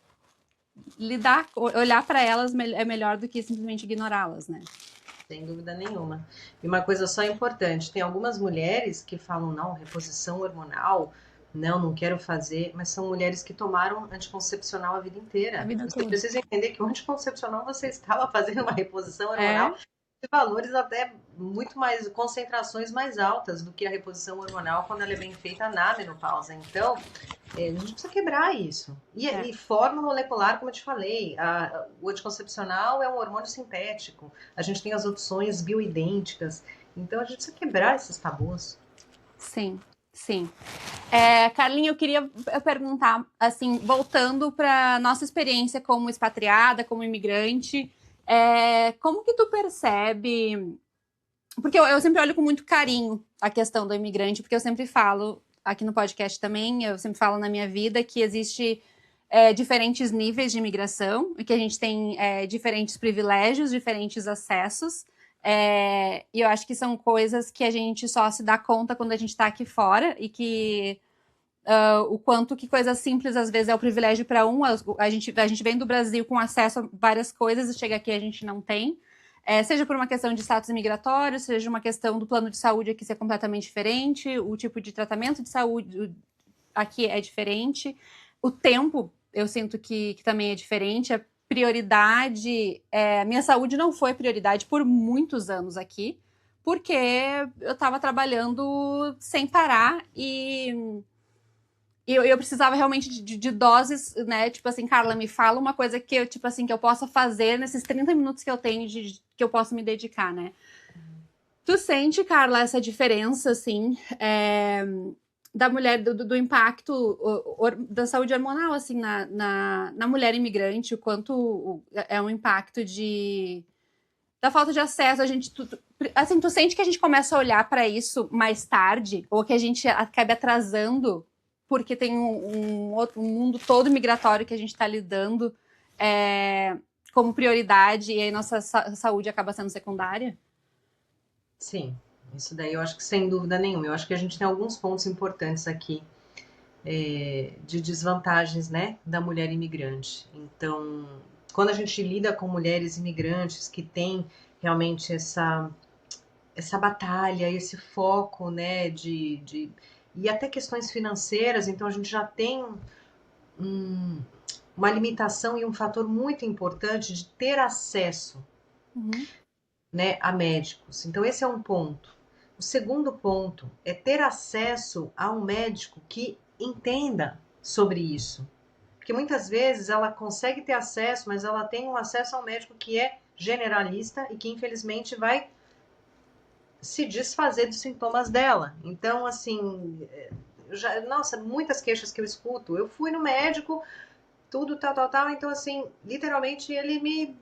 lidar, olhar para elas é melhor do que simplesmente ignorá-las, né? Sem dúvida nenhuma. E uma coisa só importante, tem algumas mulheres que falam, não, reposição hormonal, não quero fazer, mas são mulheres que tomaram anticoncepcional a vida inteira. A vida você toda. precisa entender que o anticoncepcional você estava fazendo uma reposição hormonal de valores até muito mais, concentrações mais altas do que a reposição hormonal quando ela é bem feita na menopausa. Então, a gente precisa quebrar isso. E fórmula molecular, como eu te falei, o anticoncepcional é um hormônio sintético. A gente tem as opções bioidênticas. Então, a gente precisa quebrar esses tabus. Sim, sim. Carlinha, eu queria perguntar, assim, voltando para nossa experiência como expatriada, como imigrante, como que tu percebe... Porque eu sempre olho com muito carinho a questão do imigrante, porque eu sempre falo, aqui no podcast também, eu sempre falo na minha vida que existe diferentes níveis de imigração, e que a gente tem diferentes privilégios, diferentes acessos, e eu acho que são coisas que a gente só se dá conta quando a gente está aqui fora, e que o quanto que coisas simples às vezes é o privilégio para um, a gente vem do Brasil com acesso a várias coisas e chega aqui a gente não tem, seja por uma questão de status imigratório, seja uma questão do plano de saúde aqui ser completamente diferente, o tipo de tratamento de saúde aqui é diferente, o tempo eu sinto que também é diferente, a prioridade, minha saúde não foi prioridade por muitos anos aqui, porque eu estava trabalhando sem parar e eu precisava realmente de doses, né? Tipo assim, Carla, me fala uma coisa que eu, tipo assim, que eu possa fazer nesses 30 minutos que eu tenho que eu posso me dedicar, né? Tu sente, Carla, essa diferença, assim, da mulher, do impacto da saúde hormonal, assim, na mulher imigrante, o quanto é um impacto da falta de acesso, assim, tu sente que a gente começa a olhar para isso mais tarde, ou que a gente acaba atrasando porque tem um mundo todo migratório que a gente está lidando como prioridade e aí nossa saúde acaba sendo secundária? Sim, isso daí eu acho que sem dúvida nenhuma. Eu acho que a gente tem alguns pontos importantes aqui de desvantagens, né, da mulher imigrante. Então, quando a gente lida com mulheres imigrantes que têm realmente essa batalha, esse foco, né, e até questões financeiras, então a gente já tem uma limitação e um fator muito importante de ter acesso, né, a médicos. Então esse é um ponto. O segundo ponto é ter acesso a um médico que entenda sobre isso, Porque muitas vezes ela consegue ter acesso, mas ela tem um acesso ao médico que é generalista e que infelizmente vai se desfazer dos sintomas dela. Então, assim, nossa, muitas queixas que eu escuto. Eu fui no médico, tudo tal, tal, tal. Então, assim, literalmente ele me.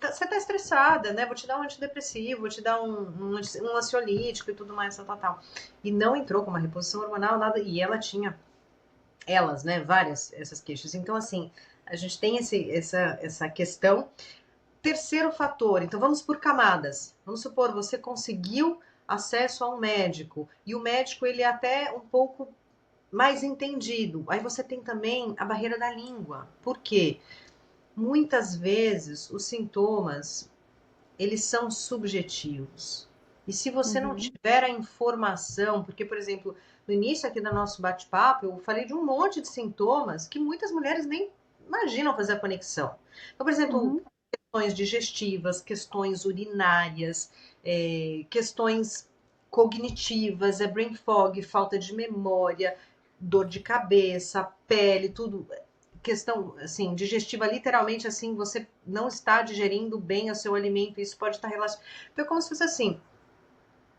Você tá estressada, né? Vou te dar um antidepressivo, vou te dar um ansiolítico e tudo mais, tal, tal, tal. E não entrou com uma reposição hormonal, nada. E ela tinha, elas, né? Várias essas queixas. Então, assim, a gente tem essa questão. Terceiro fator, então vamos por camadas. Vamos supor, você conseguiu acesso a um médico e o médico ele é até um pouco mais entendido. Aí você tem também a barreira da língua. Por quê? Muitas vezes os sintomas eles são subjetivos. E se você não Uhum. tiver a informação, porque, por exemplo, no início aqui do nosso bate-papo, eu falei de um monte de sintomas que muitas mulheres nem imaginam fazer a conexão. Então, por exemplo, Uhum. questões digestivas, questões urinárias, questões cognitivas, brain fog, falta de memória, dor de cabeça, pele, tudo. Questão assim, digestiva, literalmente assim, você não está digerindo bem o seu alimento, isso pode estar relacionado. Então, é como se fosse assim: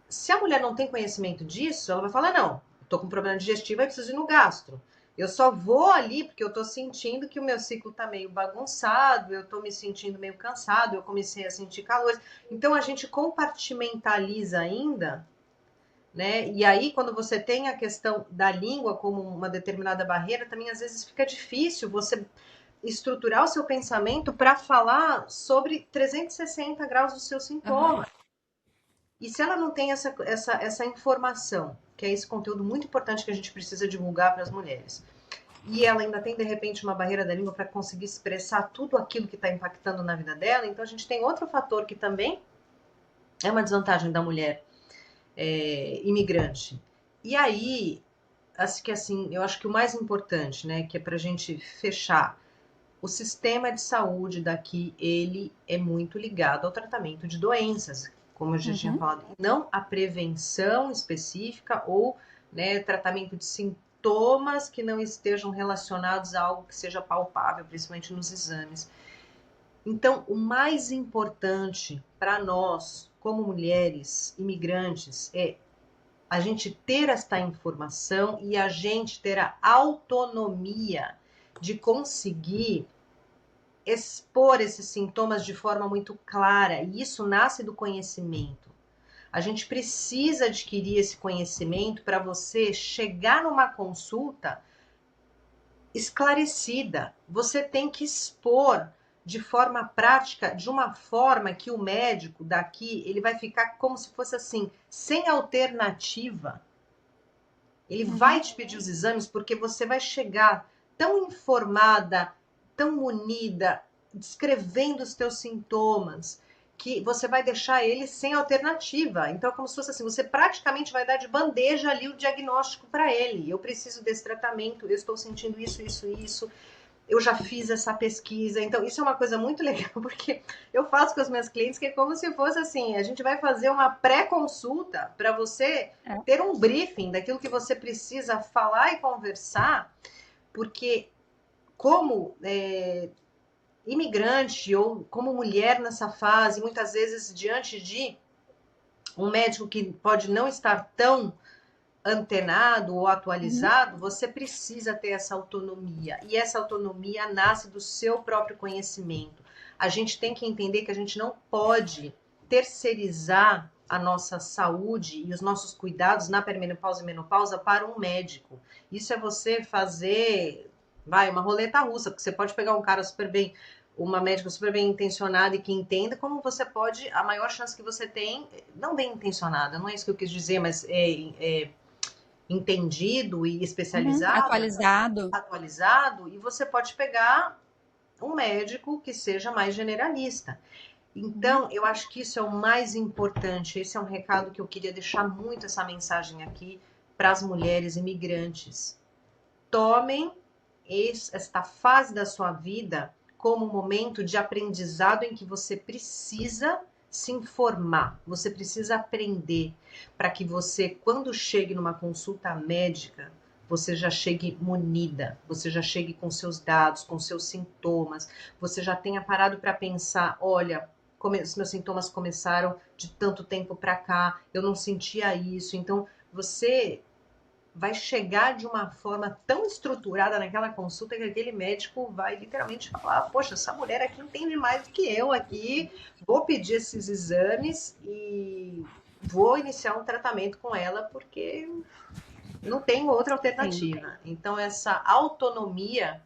se a mulher não tem conhecimento disso, ela vai falar: não, eu tô com problema digestivo, eu preciso ir no gastro. Eu só vou ali porque eu tô sentindo que o meu ciclo tá meio bagunçado, eu tô me sentindo meio cansado, eu comecei a sentir calor. Então a gente compartimentaliza ainda, né? E aí, quando você tem a questão da língua como uma determinada barreira, também às vezes fica difícil você estruturar o seu pensamento para falar sobre 360 graus do seu Aham. sintoma. E se ela não tem essa informação, que é esse conteúdo muito importante que a gente precisa divulgar para as mulheres, e ela ainda tem, de repente, uma barreira da língua para conseguir expressar tudo aquilo que está impactando na vida dela, então a gente tem outro fator que também é uma desvantagem da mulher imigrante. E aí, acho que assim, eu acho que o mais importante, né, que é para a gente fechar, o sistema de saúde daqui, ele é muito ligado ao tratamento de doenças, como eu já tinha Uhum. falado, não a prevenção específica ou, né, tratamento de sintomas que não estejam relacionados a algo que seja palpável, principalmente nos exames. Então, o mais importante para nós, como mulheres imigrantes, é a gente ter esta informação e a gente ter a autonomia de conseguir expor esses sintomas de forma muito clara, e isso nasce do conhecimento. A gente precisa adquirir esse conhecimento para você chegar numa consulta esclarecida. Você tem que expor de forma prática, de uma forma que o médico daqui, ele vai ficar como se fosse assim, sem alternativa. Ele vai Uhum. te pedir os exames porque você vai chegar tão informada, tão munida, descrevendo os teus sintomas, que você vai deixar ele sem alternativa. Então é como se fosse assim, você praticamente vai dar de bandeja ali o diagnóstico para ele. Eu preciso desse tratamento, eu estou sentindo isso, isso, isso. Eu já fiz essa pesquisa. Então, isso é uma coisa muito legal, porque eu faço com as minhas clientes que é como se fosse assim: a gente vai fazer uma pré-consulta para você É. ter um briefing daquilo que você precisa falar e conversar, porque como imigrante ou como mulher nessa fase, muitas vezes diante de um médico que pode não estar tão antenado ou Uhum. atualizado, você precisa ter essa autonomia. E essa autonomia nasce do seu próprio conhecimento. A gente tem que entender que a gente não pode terceirizar a nossa saúde e os nossos cuidados na perimenopausa e menopausa para um médico. Isso é você fazer, uma roleta russa, porque você pode pegar um cara super bem, uma médica super bem intencionada e que entenda, como você pode, a maior chance que você tem, não bem intencionada, não é isso que eu quis dizer, mas entendido e Uhum. especializado, Atualizado. atualizado, e você pode pegar um médico que seja mais generalista. Uhum. Então, eu acho que isso é o mais importante. Esse é um recado que eu queria deixar muito essa mensagem aqui para as mulheres imigrantes. Tomem esta fase da sua vida como um momento de aprendizado em que você precisa se informar, você precisa aprender para que você, quando chegue numa consulta médica, você já chegue munida, você já chegue com seus dados, com seus sintomas, você já tenha parado para pensar, olha, os meus sintomas começaram de tanto tempo para cá, eu não sentia isso, então você vai chegar de uma forma tão estruturada naquela consulta que aquele médico vai literalmente falar, poxa, essa mulher aqui entende mais do que eu aqui, vou pedir esses exames e vou iniciar um tratamento com ela porque não tem outra alternativa. Sim. Então essa autonomia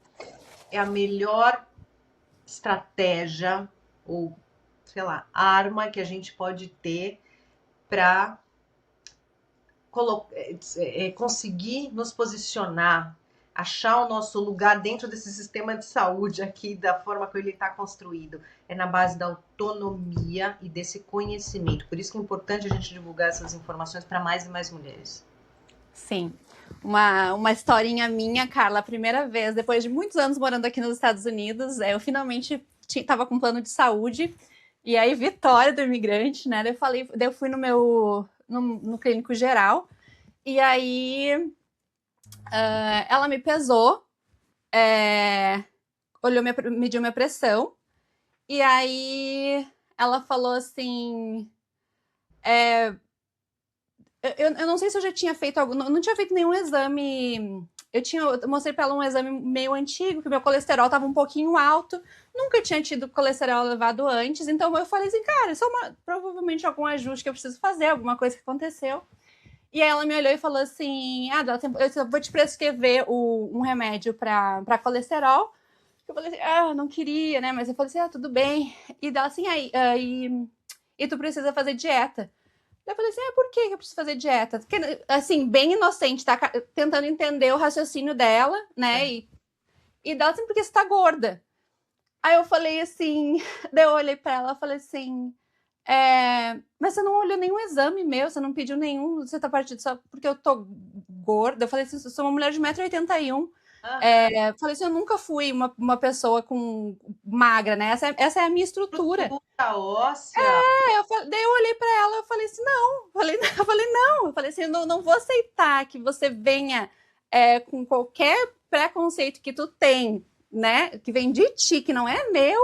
é a melhor estratégia ou, sei lá, arma que a gente pode ter para conseguir nos posicionar, achar o nosso lugar dentro desse sistema de saúde aqui, da forma que ele está construído. É na base da autonomia e desse conhecimento. Por isso que é importante a gente divulgar essas informações para mais e mais mulheres. Sim. Uma historinha minha, Carla, a primeira vez, depois de muitos anos morando aqui nos Estados Unidos, eu finalmente estava com plano de saúde, e aí Vitória do imigrante, né, daí eu fui no clínico geral, e aí ela me pesou, mediu minha pressão, e aí ela falou assim, eu não sei se eu já tinha feito algum, não tinha feito nenhum exame. Eu mostrei para ela um exame meio antigo, que meu colesterol estava um pouquinho alto, nunca tinha tido colesterol elevado antes, então eu falei assim, cara, isso é provavelmente algum ajuste que eu preciso fazer, alguma coisa que aconteceu. E aí ela me olhou e falou assim, eu vou te prescrever um remédio para colesterol. Eu falei assim, não queria, né, mas eu falei assim, tudo bem. E dela assim, e tu precisa fazer dieta. Eu falei assim, por que eu preciso fazer dieta? Porque, assim, bem inocente, tá tentando entender o raciocínio dela, né? E dela assim, porque você tá gorda. Aí eu falei assim, daí eu olhei pra ela e falei assim, mas você não olhou nenhum exame meu, você não pediu nenhum, você tá partindo só porque eu tô gorda. Eu falei assim, eu sou uma mulher de 1,81 m. Falei assim, eu nunca fui uma pessoa magra, né? Essa é a minha estrutura. Estrutura óssea. Daí eu olhei pra ela e falei assim, não. Eu falei assim, eu não vou aceitar que você venha com qualquer preconceito que tu tem, né? Que vem de ti, que não é meu,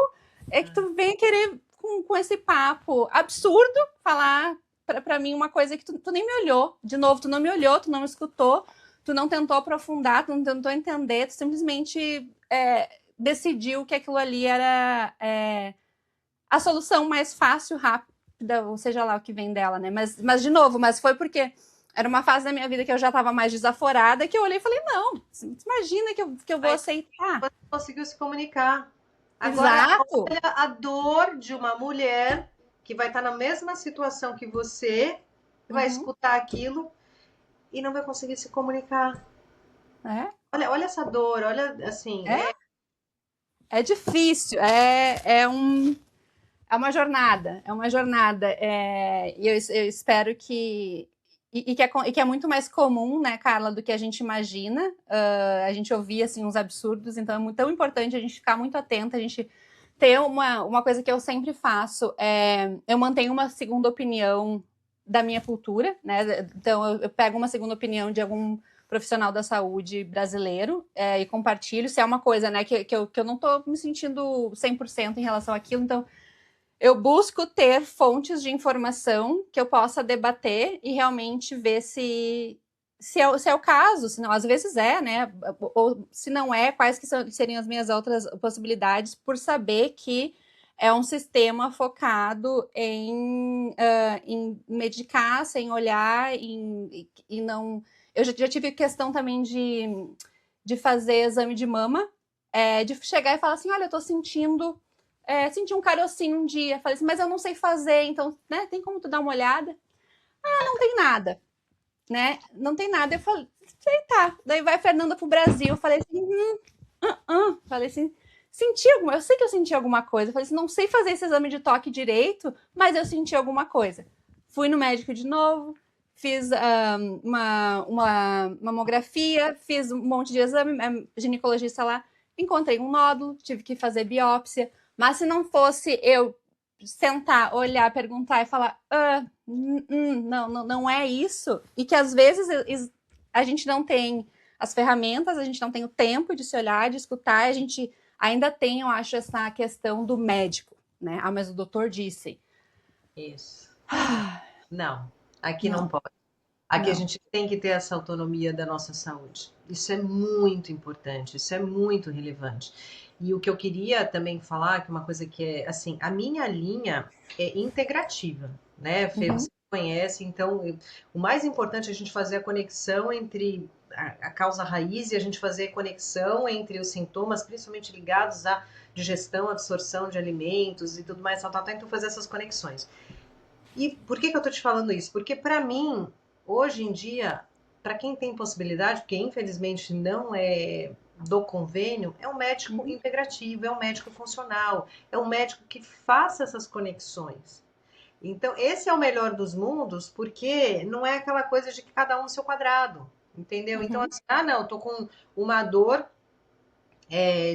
que tu venha querer com esse papo absurdo falar pra mim uma coisa que tu nem me olhou. De novo, tu não me olhou, tu não me escutou, tu não tentou aprofundar, tu não tentou entender, tu simplesmente decidiu que aquilo ali era a solução mais fácil, rápida, ou seja lá o que vem dela, né? Mas de novo, foi porque era uma fase da minha vida que eu já estava mais desaforada, que eu olhei e falei, não, imagina que eu vou aceitar. Você conseguiu se comunicar. Agora, exato. Olha a dor de uma mulher que vai estar na mesma situação que você, que vai escutar aquilo e não vai conseguir se comunicar. Olha essa dor, olha assim. É difícil, é uma jornada, e eu espero que que é muito mais comum, né, Carla, do que a gente imagina. A gente ouvia assim uns absurdos, então é muito tão importante a gente ficar muito atenta, a gente ter uma coisa que eu sempre faço, eu mantenho uma segunda opinião da minha cultura, né? Então eu pego uma segunda opinião de algum profissional da saúde brasileiro e compartilho, se é uma coisa, né, que eu não tô me sentindo 100% em relação àquilo, então eu busco ter fontes de informação que eu possa debater e realmente ver se é o caso, se não, às vezes né? Ou se não é, quais que seriam as minhas outras possibilidades, por saber que é um sistema focado em medicar, sem olhar, e não... Eu já tive questão também de fazer exame de mama, de chegar e falar assim, olha, eu tô senti um carocinho um dia. Falei assim, mas eu não sei fazer, então, né? Tem como tu dar uma olhada? Não tem nada, né? Não tem nada. Eu falei, tá. Daí vai a Fernanda pro Brasil. Falei assim, falei assim, eu sei que eu senti alguma coisa. Falei assim, não sei fazer esse exame de toque direito, mas eu senti alguma coisa. Fui no médico de novo, fiz uma mamografia, fiz um monte de exame, ginecologista lá, encontrei um nódulo, tive que fazer biópsia. Mas se não fosse eu sentar, olhar, perguntar e falar, não é isso, e que às vezes a gente não tem as ferramentas, a gente não tem o tempo de se olhar, de escutar, a gente ainda tem, eu acho, essa questão do médico, né? Ah, mas o doutor disse. Isso. Não, aqui não Não, pode. Aqui a não. gente tem que ter essa autonomia da nossa saúde. Isso é muito importante, isso é muito relevante. E o que eu queria também falar, que é uma coisa que é assim, a minha linha é integrativa, né, Fê? Uhum. Você conhece, então o mais importante é a gente fazer a conexão entre a causa raiz e a gente fazer a conexão entre os sintomas, principalmente ligados à digestão, absorção de alimentos e tudo mais, então fazer essas conexões. E por que eu tô te falando isso? Porque para mim, hoje em dia, para quem tem possibilidade, porque infelizmente não é do convênio, é um médico Uhum. integrativo, é um médico funcional, é um médico que faça essas conexões. Então, esse é o melhor dos mundos, porque não é aquela coisa de que cada um no seu quadrado, entendeu? Então, Uhum. assim, ah, não, eu tô com uma dor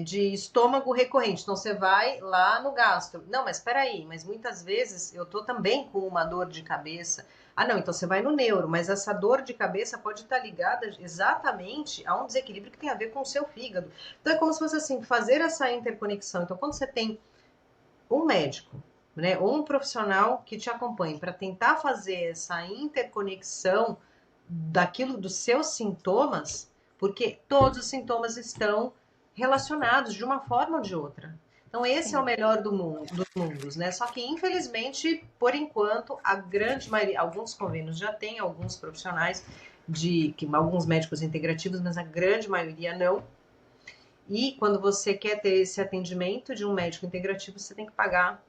de estômago recorrente. Então você vai lá no gastro. Não, mas espera aí, mas muitas vezes eu tô também com uma dor de cabeça. Ah, não, então você vai no neuro, mas essa dor de cabeça pode estar ligada exatamente a um desequilíbrio que tem a ver com o seu fígado. Então é como se fosse assim, fazer essa interconexão. Então quando você tem um médico, né, ou um profissional que te acompanhe para tentar fazer essa interconexão daquilo dos seus sintomas, porque todos os sintomas estão relacionados de uma forma ou de outra. Então esse é o Sim. melhor dos mundos, né? Só que infelizmente, por enquanto, a grande maioria, alguns convênios já têm alguns profissionais alguns médicos integrativos, mas a grande maioria não. E quando você quer ter esse atendimento de um médico integrativo, você tem que pagar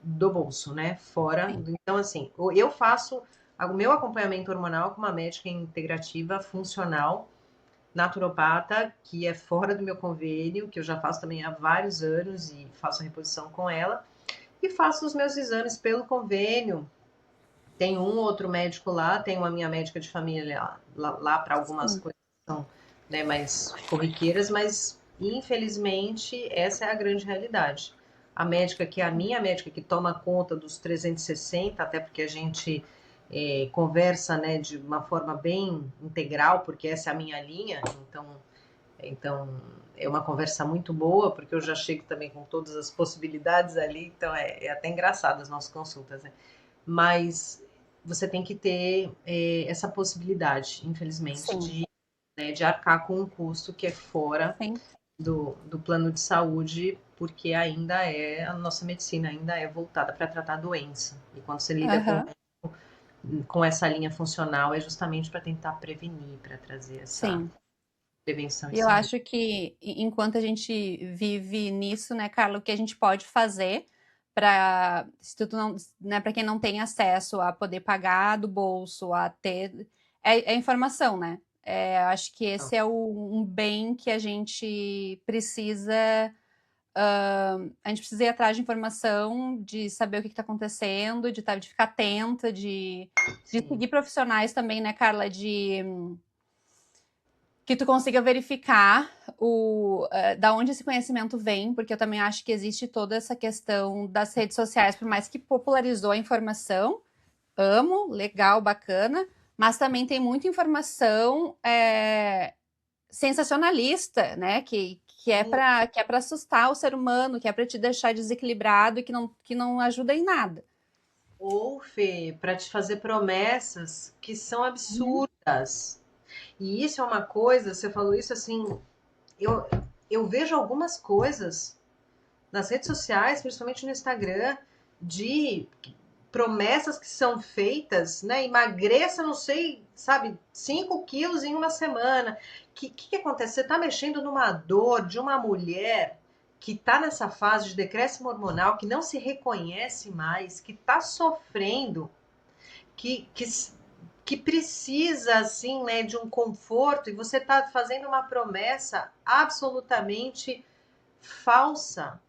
do bolso, né? Fora. Sim. Então, assim, eu faço o meu acompanhamento hormonal com uma médica integrativa funcional, naturopata, que é fora do meu convênio, que eu já faço também há vários anos e faço a reposição com ela. E faço os meus exames pelo convênio. Tem um outro médico lá, tenho a minha médica de família lá para algumas Sim. coisas que são, né, mais corriqueiras, mas infelizmente essa é a grande realidade. A médica que é a minha médica que toma conta dos 360, até porque a gente conversa, né, de uma forma bem integral, porque essa é a minha linha, então é uma conversa muito boa, porque eu já chego também com todas as possibilidades ali, então é até engraçado as nossas consultas, né? Mas você tem que ter essa possibilidade, infelizmente, Sim. de arcar com um custo que é fora Sim. do plano de saúde, porque ainda a nossa medicina ainda é voltada para tratar a doença. E quando você lida Aham. com essa linha funcional, é justamente para tentar prevenir, para trazer essa Sim. prevenção e E eu saúde. acho que enquanto a gente vive nisso, né, Carla, o que a gente pode fazer para se tu não, né, para quem não tem acesso a poder pagar do bolso, a ter é informação, né? Acho que esse é um bem que a gente precisa ir atrás de informação, de saber o que está acontecendo, de ficar atenta, de Sim. seguir profissionais também, né, Carla, de que tu consiga verificar da onde esse conhecimento vem, porque eu também acho que existe toda essa questão das redes sociais, por mais que popularizou a informação, amo, legal, bacana, mas também tem muita informação sensacionalista, né? Que é para assustar o ser humano, que é para te deixar desequilibrado e que não ajuda em nada. Ou, Fê, para te fazer promessas que são Uhum. absurdas. E isso é uma coisa, você falou isso assim, eu, eu vejo algumas coisas nas redes sociais, principalmente no Instagram, de promessas que são feitas, né? Emagreça, não sei, sabe, 5 quilos em uma semana. Que acontece? Você está mexendo numa dor de uma mulher que está nessa fase de decréscimo hormonal, que não se reconhece mais, que está sofrendo, que, que, que precisa, assim, né, de um conforto, e você está fazendo uma promessa absolutamente falsa.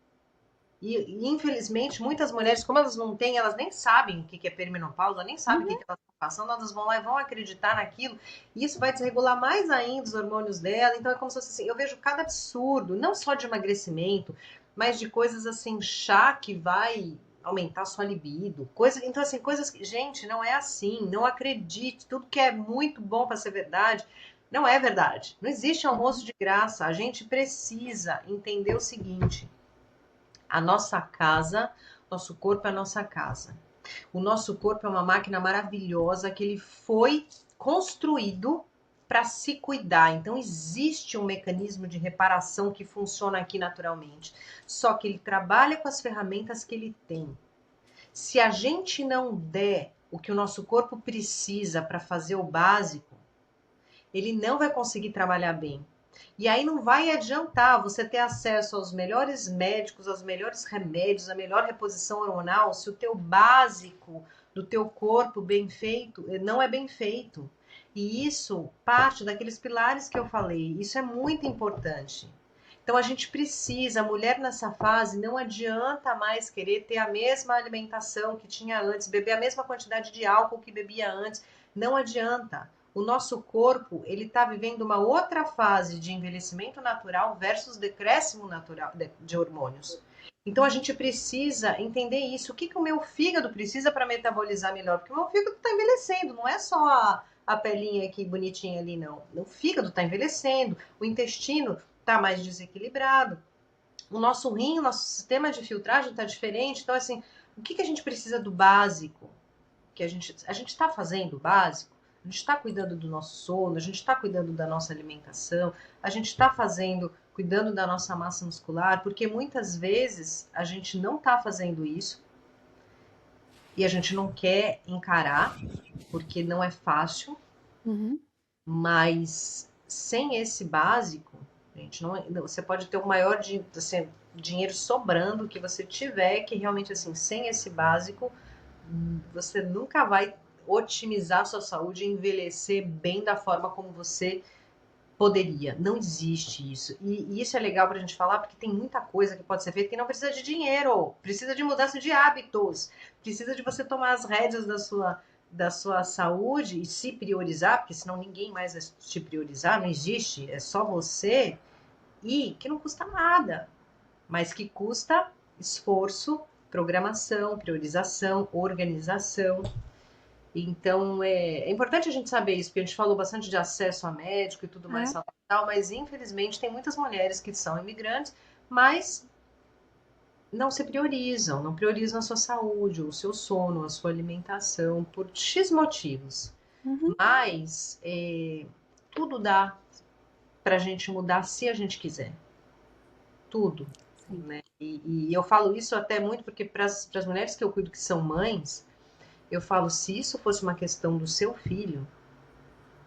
E, infelizmente, muitas mulheres, como elas não têm, elas nem sabem o que é perimenopausa, nem sabem o que Uhum. elas estão passando, elas vão lá e vão acreditar naquilo, e isso vai desregular mais ainda os hormônios dela. Então é como se fosse assim, eu vejo cada absurdo, não só de emagrecimento, mas de coisas assim, chá que vai aumentar sua libido, então assim, coisas que, gente, não é assim, não acredite, tudo que é muito bom para ser verdade Não é verdade. Não existe almoço de graça. A gente precisa entender o seguinte: a nossa casa, nosso corpo é a nossa casa. O nosso corpo é uma máquina maravilhosa que ele foi construído para se cuidar. Então existe um mecanismo de reparação que funciona aqui naturalmente. Só que ele trabalha com as ferramentas que ele tem. Se a gente não der o que o nosso corpo precisa para fazer o básico, ele não vai conseguir trabalhar bem. E aí não vai adiantar você ter acesso aos melhores médicos, aos melhores remédios, a melhor reposição hormonal, se o teu básico do teu corpo bem feito não é bem feito. E isso parte daqueles pilares que eu falei. Isso é muito importante. Então a gente precisa, a mulher nessa fase não adianta mais querer ter a mesma alimentação que tinha antes, beber a mesma quantidade de álcool que bebia antes. Não adianta. O nosso corpo ele está vivendo uma outra fase de envelhecimento natural versus decréscimo natural de hormônios. Então a gente precisa entender isso. O que o meu fígado precisa para metabolizar melhor? Porque o meu fígado está envelhecendo, não é só a pelinha aqui bonitinha ali, não. O fígado está envelhecendo, o intestino está mais desequilibrado, o nosso rim, o nosso sistema de filtragem está diferente. Então, assim, o que a gente precisa do básico? Que a gente está fazendo o básico? A gente está cuidando do nosso sono, a gente está cuidando da nossa alimentação, a gente está cuidando da nossa massa muscular, porque muitas vezes a gente não está fazendo isso e a gente não quer encarar, porque não é fácil, mas sem esse básico, gente, você pode ter o maior assim, dinheiro sobrando que você tiver, que realmente assim, sem esse básico, você nunca vai otimizar a sua saúde e envelhecer bem da forma como você poderia. Não existe isso. E isso é legal pra gente falar, porque tem muita coisa que pode ser feita que não precisa de dinheiro, precisa de mudança de hábitos, precisa de você tomar as rédeas da sua saúde e se priorizar, porque senão ninguém mais vai te priorizar, não existe, é só você, e que não custa nada, mas que custa esforço, programação, priorização, organização. Então, é importante a gente saber isso, porque a gente falou bastante de acesso a médico e tudo mais, tal, mas infelizmente tem muitas mulheres que são imigrantes, mas não se priorizam, não priorizam a sua saúde, o seu sono, a sua alimentação, por X motivos. Mas tudo dá para a gente mudar se a gente quiser. Tudo. Né? E eu falo isso até muito porque para as mulheres que eu cuido que são mães, eu falo, se isso fosse uma questão do seu filho,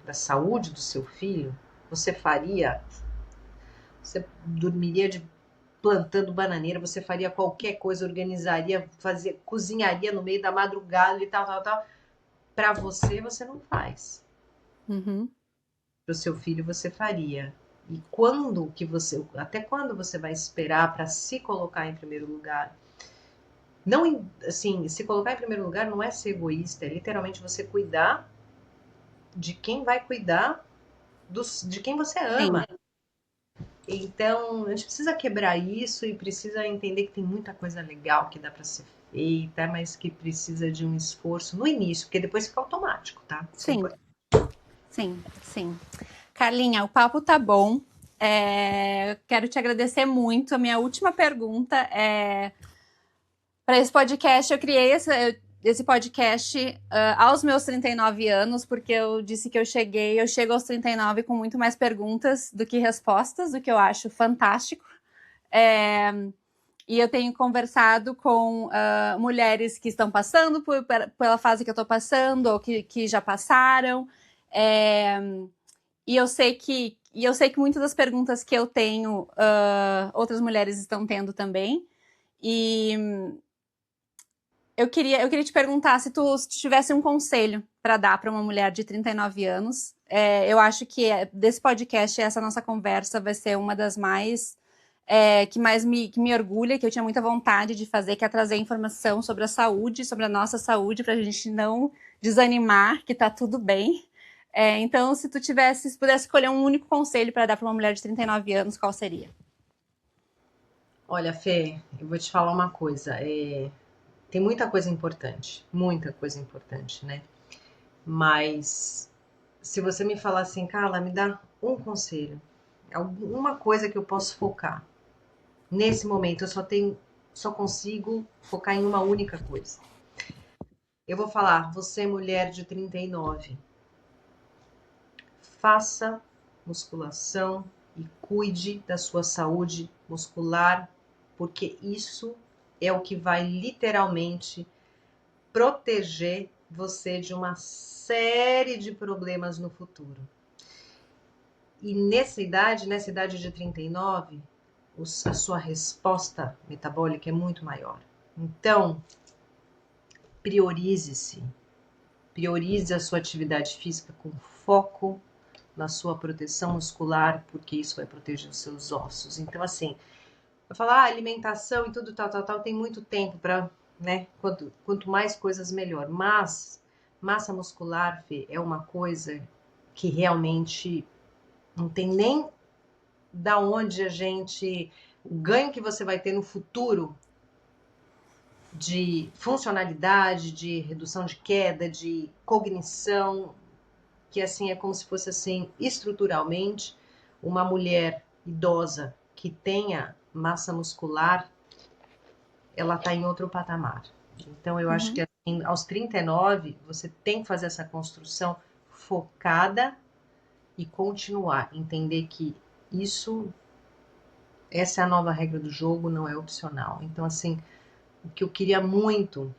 da saúde do seu filho, você dormiria plantando bananeira, você faria qualquer coisa, organizaria, cozinharia no meio da madrugada e tal, tal, tal. Para você, você não faz. Para o seu filho, você faria. E até quando você vai esperar para se colocar em primeiro lugar? Não, assim, se colocar em primeiro lugar não é ser egoísta, é literalmente você cuidar de quem vai cuidar de quem você ama. Sim. Então, a gente precisa quebrar isso e precisa entender que tem muita coisa legal que dá para ser feita, mas que precisa de um esforço no início, porque depois fica automático, tá? Sim. Sim, sim. Carlinha, o papo tá bom. Quero te agradecer muito. A minha última pergunta é... Para esse podcast, eu criei esse podcast aos meus 39 anos, porque eu disse que eu chego aos 39 com muito mais perguntas do que respostas, o que eu acho fantástico. E eu tenho conversado com mulheres que estão passando pela fase que eu estou passando, ou que já passaram. E eu sei que muitas das perguntas que eu tenho, outras mulheres estão tendo também. E eu queria te perguntar se tu tivesse um conselho para dar para uma mulher de 39 anos. Eu acho que desse podcast, essa nossa conversa vai ser uma das mais... que mais que me orgulha, que eu tinha muita vontade de fazer, que é trazer informação sobre a saúde, sobre a nossa saúde, para a gente não desanimar, que tá tudo bem. Então, se pudesse escolher um único conselho para dar para uma mulher de 39 anos, qual seria? Olha, Fê, eu vou te falar uma coisa. Tem muita coisa importante, né? Mas se você me falar assim, Carla, me dá um conselho, alguma coisa que eu posso focar. Nesse momento só consigo focar em uma única coisa. Eu vou falar, você mulher de 39, faça musculação e cuide da sua saúde muscular, porque isso é o que vai literalmente proteger você de uma série de problemas no futuro. E nessa idade de 39, a sua resposta metabólica é muito maior. Então, priorize-se. Priorize a sua atividade física com foco na sua proteção muscular, porque isso vai proteger os seus ossos. Então, assim, eu falar alimentação e tudo tal, tem muito tempo para, né? Quanto mais coisas, melhor. Mas massa muscular, Fê, é uma coisa que realmente não tem nem da onde a gente. O ganho que você vai ter no futuro de funcionalidade, de redução de queda, de cognição, que assim é como se fosse assim, estruturalmente, uma mulher idosa que tenha massa muscular, ela está em outro patamar. Então eu acho que assim, aos 39, você tem que fazer essa construção focada e continuar, entender que essa é a nova regra do jogo, não é opcional. Então assim, o que eu queria muito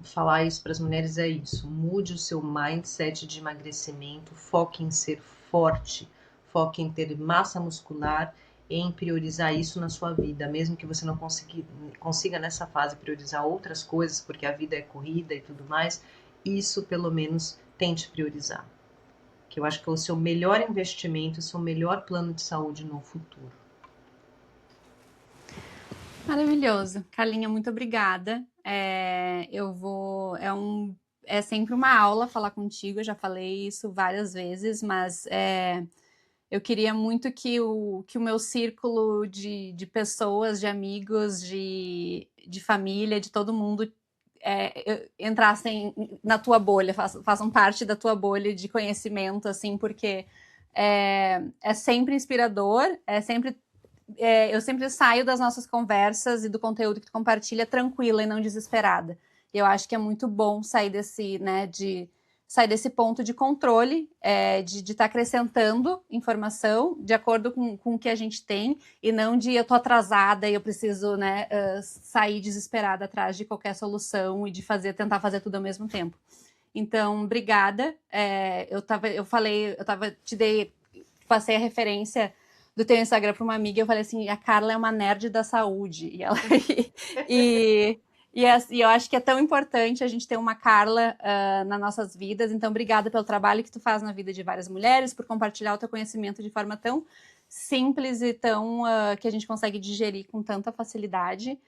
falar isso para as mulheres é isso. Mude o seu mindset de emagrecimento, foque em ser forte, foque em ter massa muscular, em priorizar isso na sua vida, mesmo que você não consiga nessa fase priorizar outras coisas, porque a vida é corrida e tudo mais, isso pelo menos tente priorizar. Que eu acho que é o seu melhor investimento, o seu melhor plano de saúde no futuro. Maravilhoso. Carlinha, muito obrigada. É sempre uma aula falar contigo, eu já falei isso várias vezes, mas eu queria muito que o meu círculo de pessoas, de amigos, de família, de todo mundo entrassem na tua bolha, façam parte da tua bolha de conhecimento, assim, porque é sempre inspirador, eu sempre saio das nossas conversas e do conteúdo que tu compartilha tranquila e não desesperada. E eu acho que é muito bom sair sair desse ponto de controle, de estar acrescentando informação de acordo com o que a gente tem, e não de eu tô atrasada e eu preciso, né, sair desesperada atrás de qualquer solução e de tentar fazer tudo ao mesmo tempo. Então, obrigada. Passei a referência do teu Instagram para uma amiga, eu falei assim, a Carla é uma nerd da saúde. E eu acho que é tão importante a gente ter uma Carla nas nossas vidas. Então, obrigada pelo trabalho que tu faz na vida de várias mulheres, por compartilhar o teu conhecimento de forma tão simples e tão que a gente consegue digerir com tanta facilidade.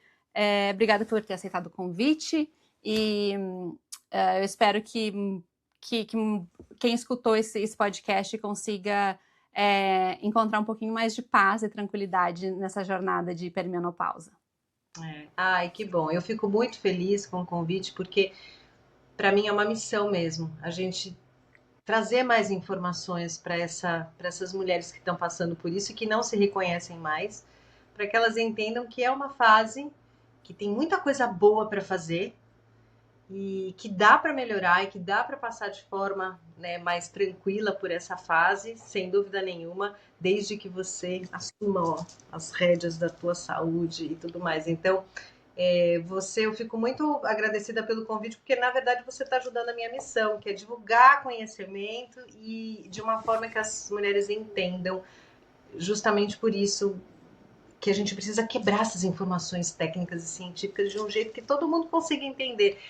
Obrigada por ter aceitado o convite. E eu espero que quem escutou esse podcast consiga encontrar um pouquinho mais de paz e tranquilidade nessa jornada de perimenopausa. Ai, que bom. Eu fico muito feliz com o convite, porque para mim é uma missão mesmo, a gente trazer mais informações para essas mulheres que estão passando por isso e que não se reconhecem mais, para que elas entendam que é uma fase que tem muita coisa boa para fazer e que dá para melhorar e que dá para passar de forma, né, mais tranquila por essa fase, sem dúvida nenhuma, desde que você assuma as rédeas da tua saúde e tudo mais. Então, eu fico muito agradecida pelo convite, porque na verdade você está ajudando a minha missão, que é divulgar conhecimento e de uma forma que as mulheres entendam, justamente por isso que a gente precisa quebrar essas informações técnicas e científicas de um jeito que todo mundo consiga entender.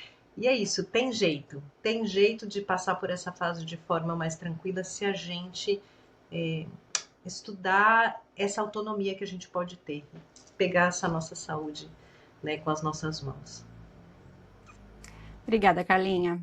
E é isso, tem jeito de passar por essa fase de forma mais tranquila se a gente estudar essa autonomia que a gente pode ter, pegar essa nossa saúde, né, com as nossas mãos. Obrigada, Carlinha.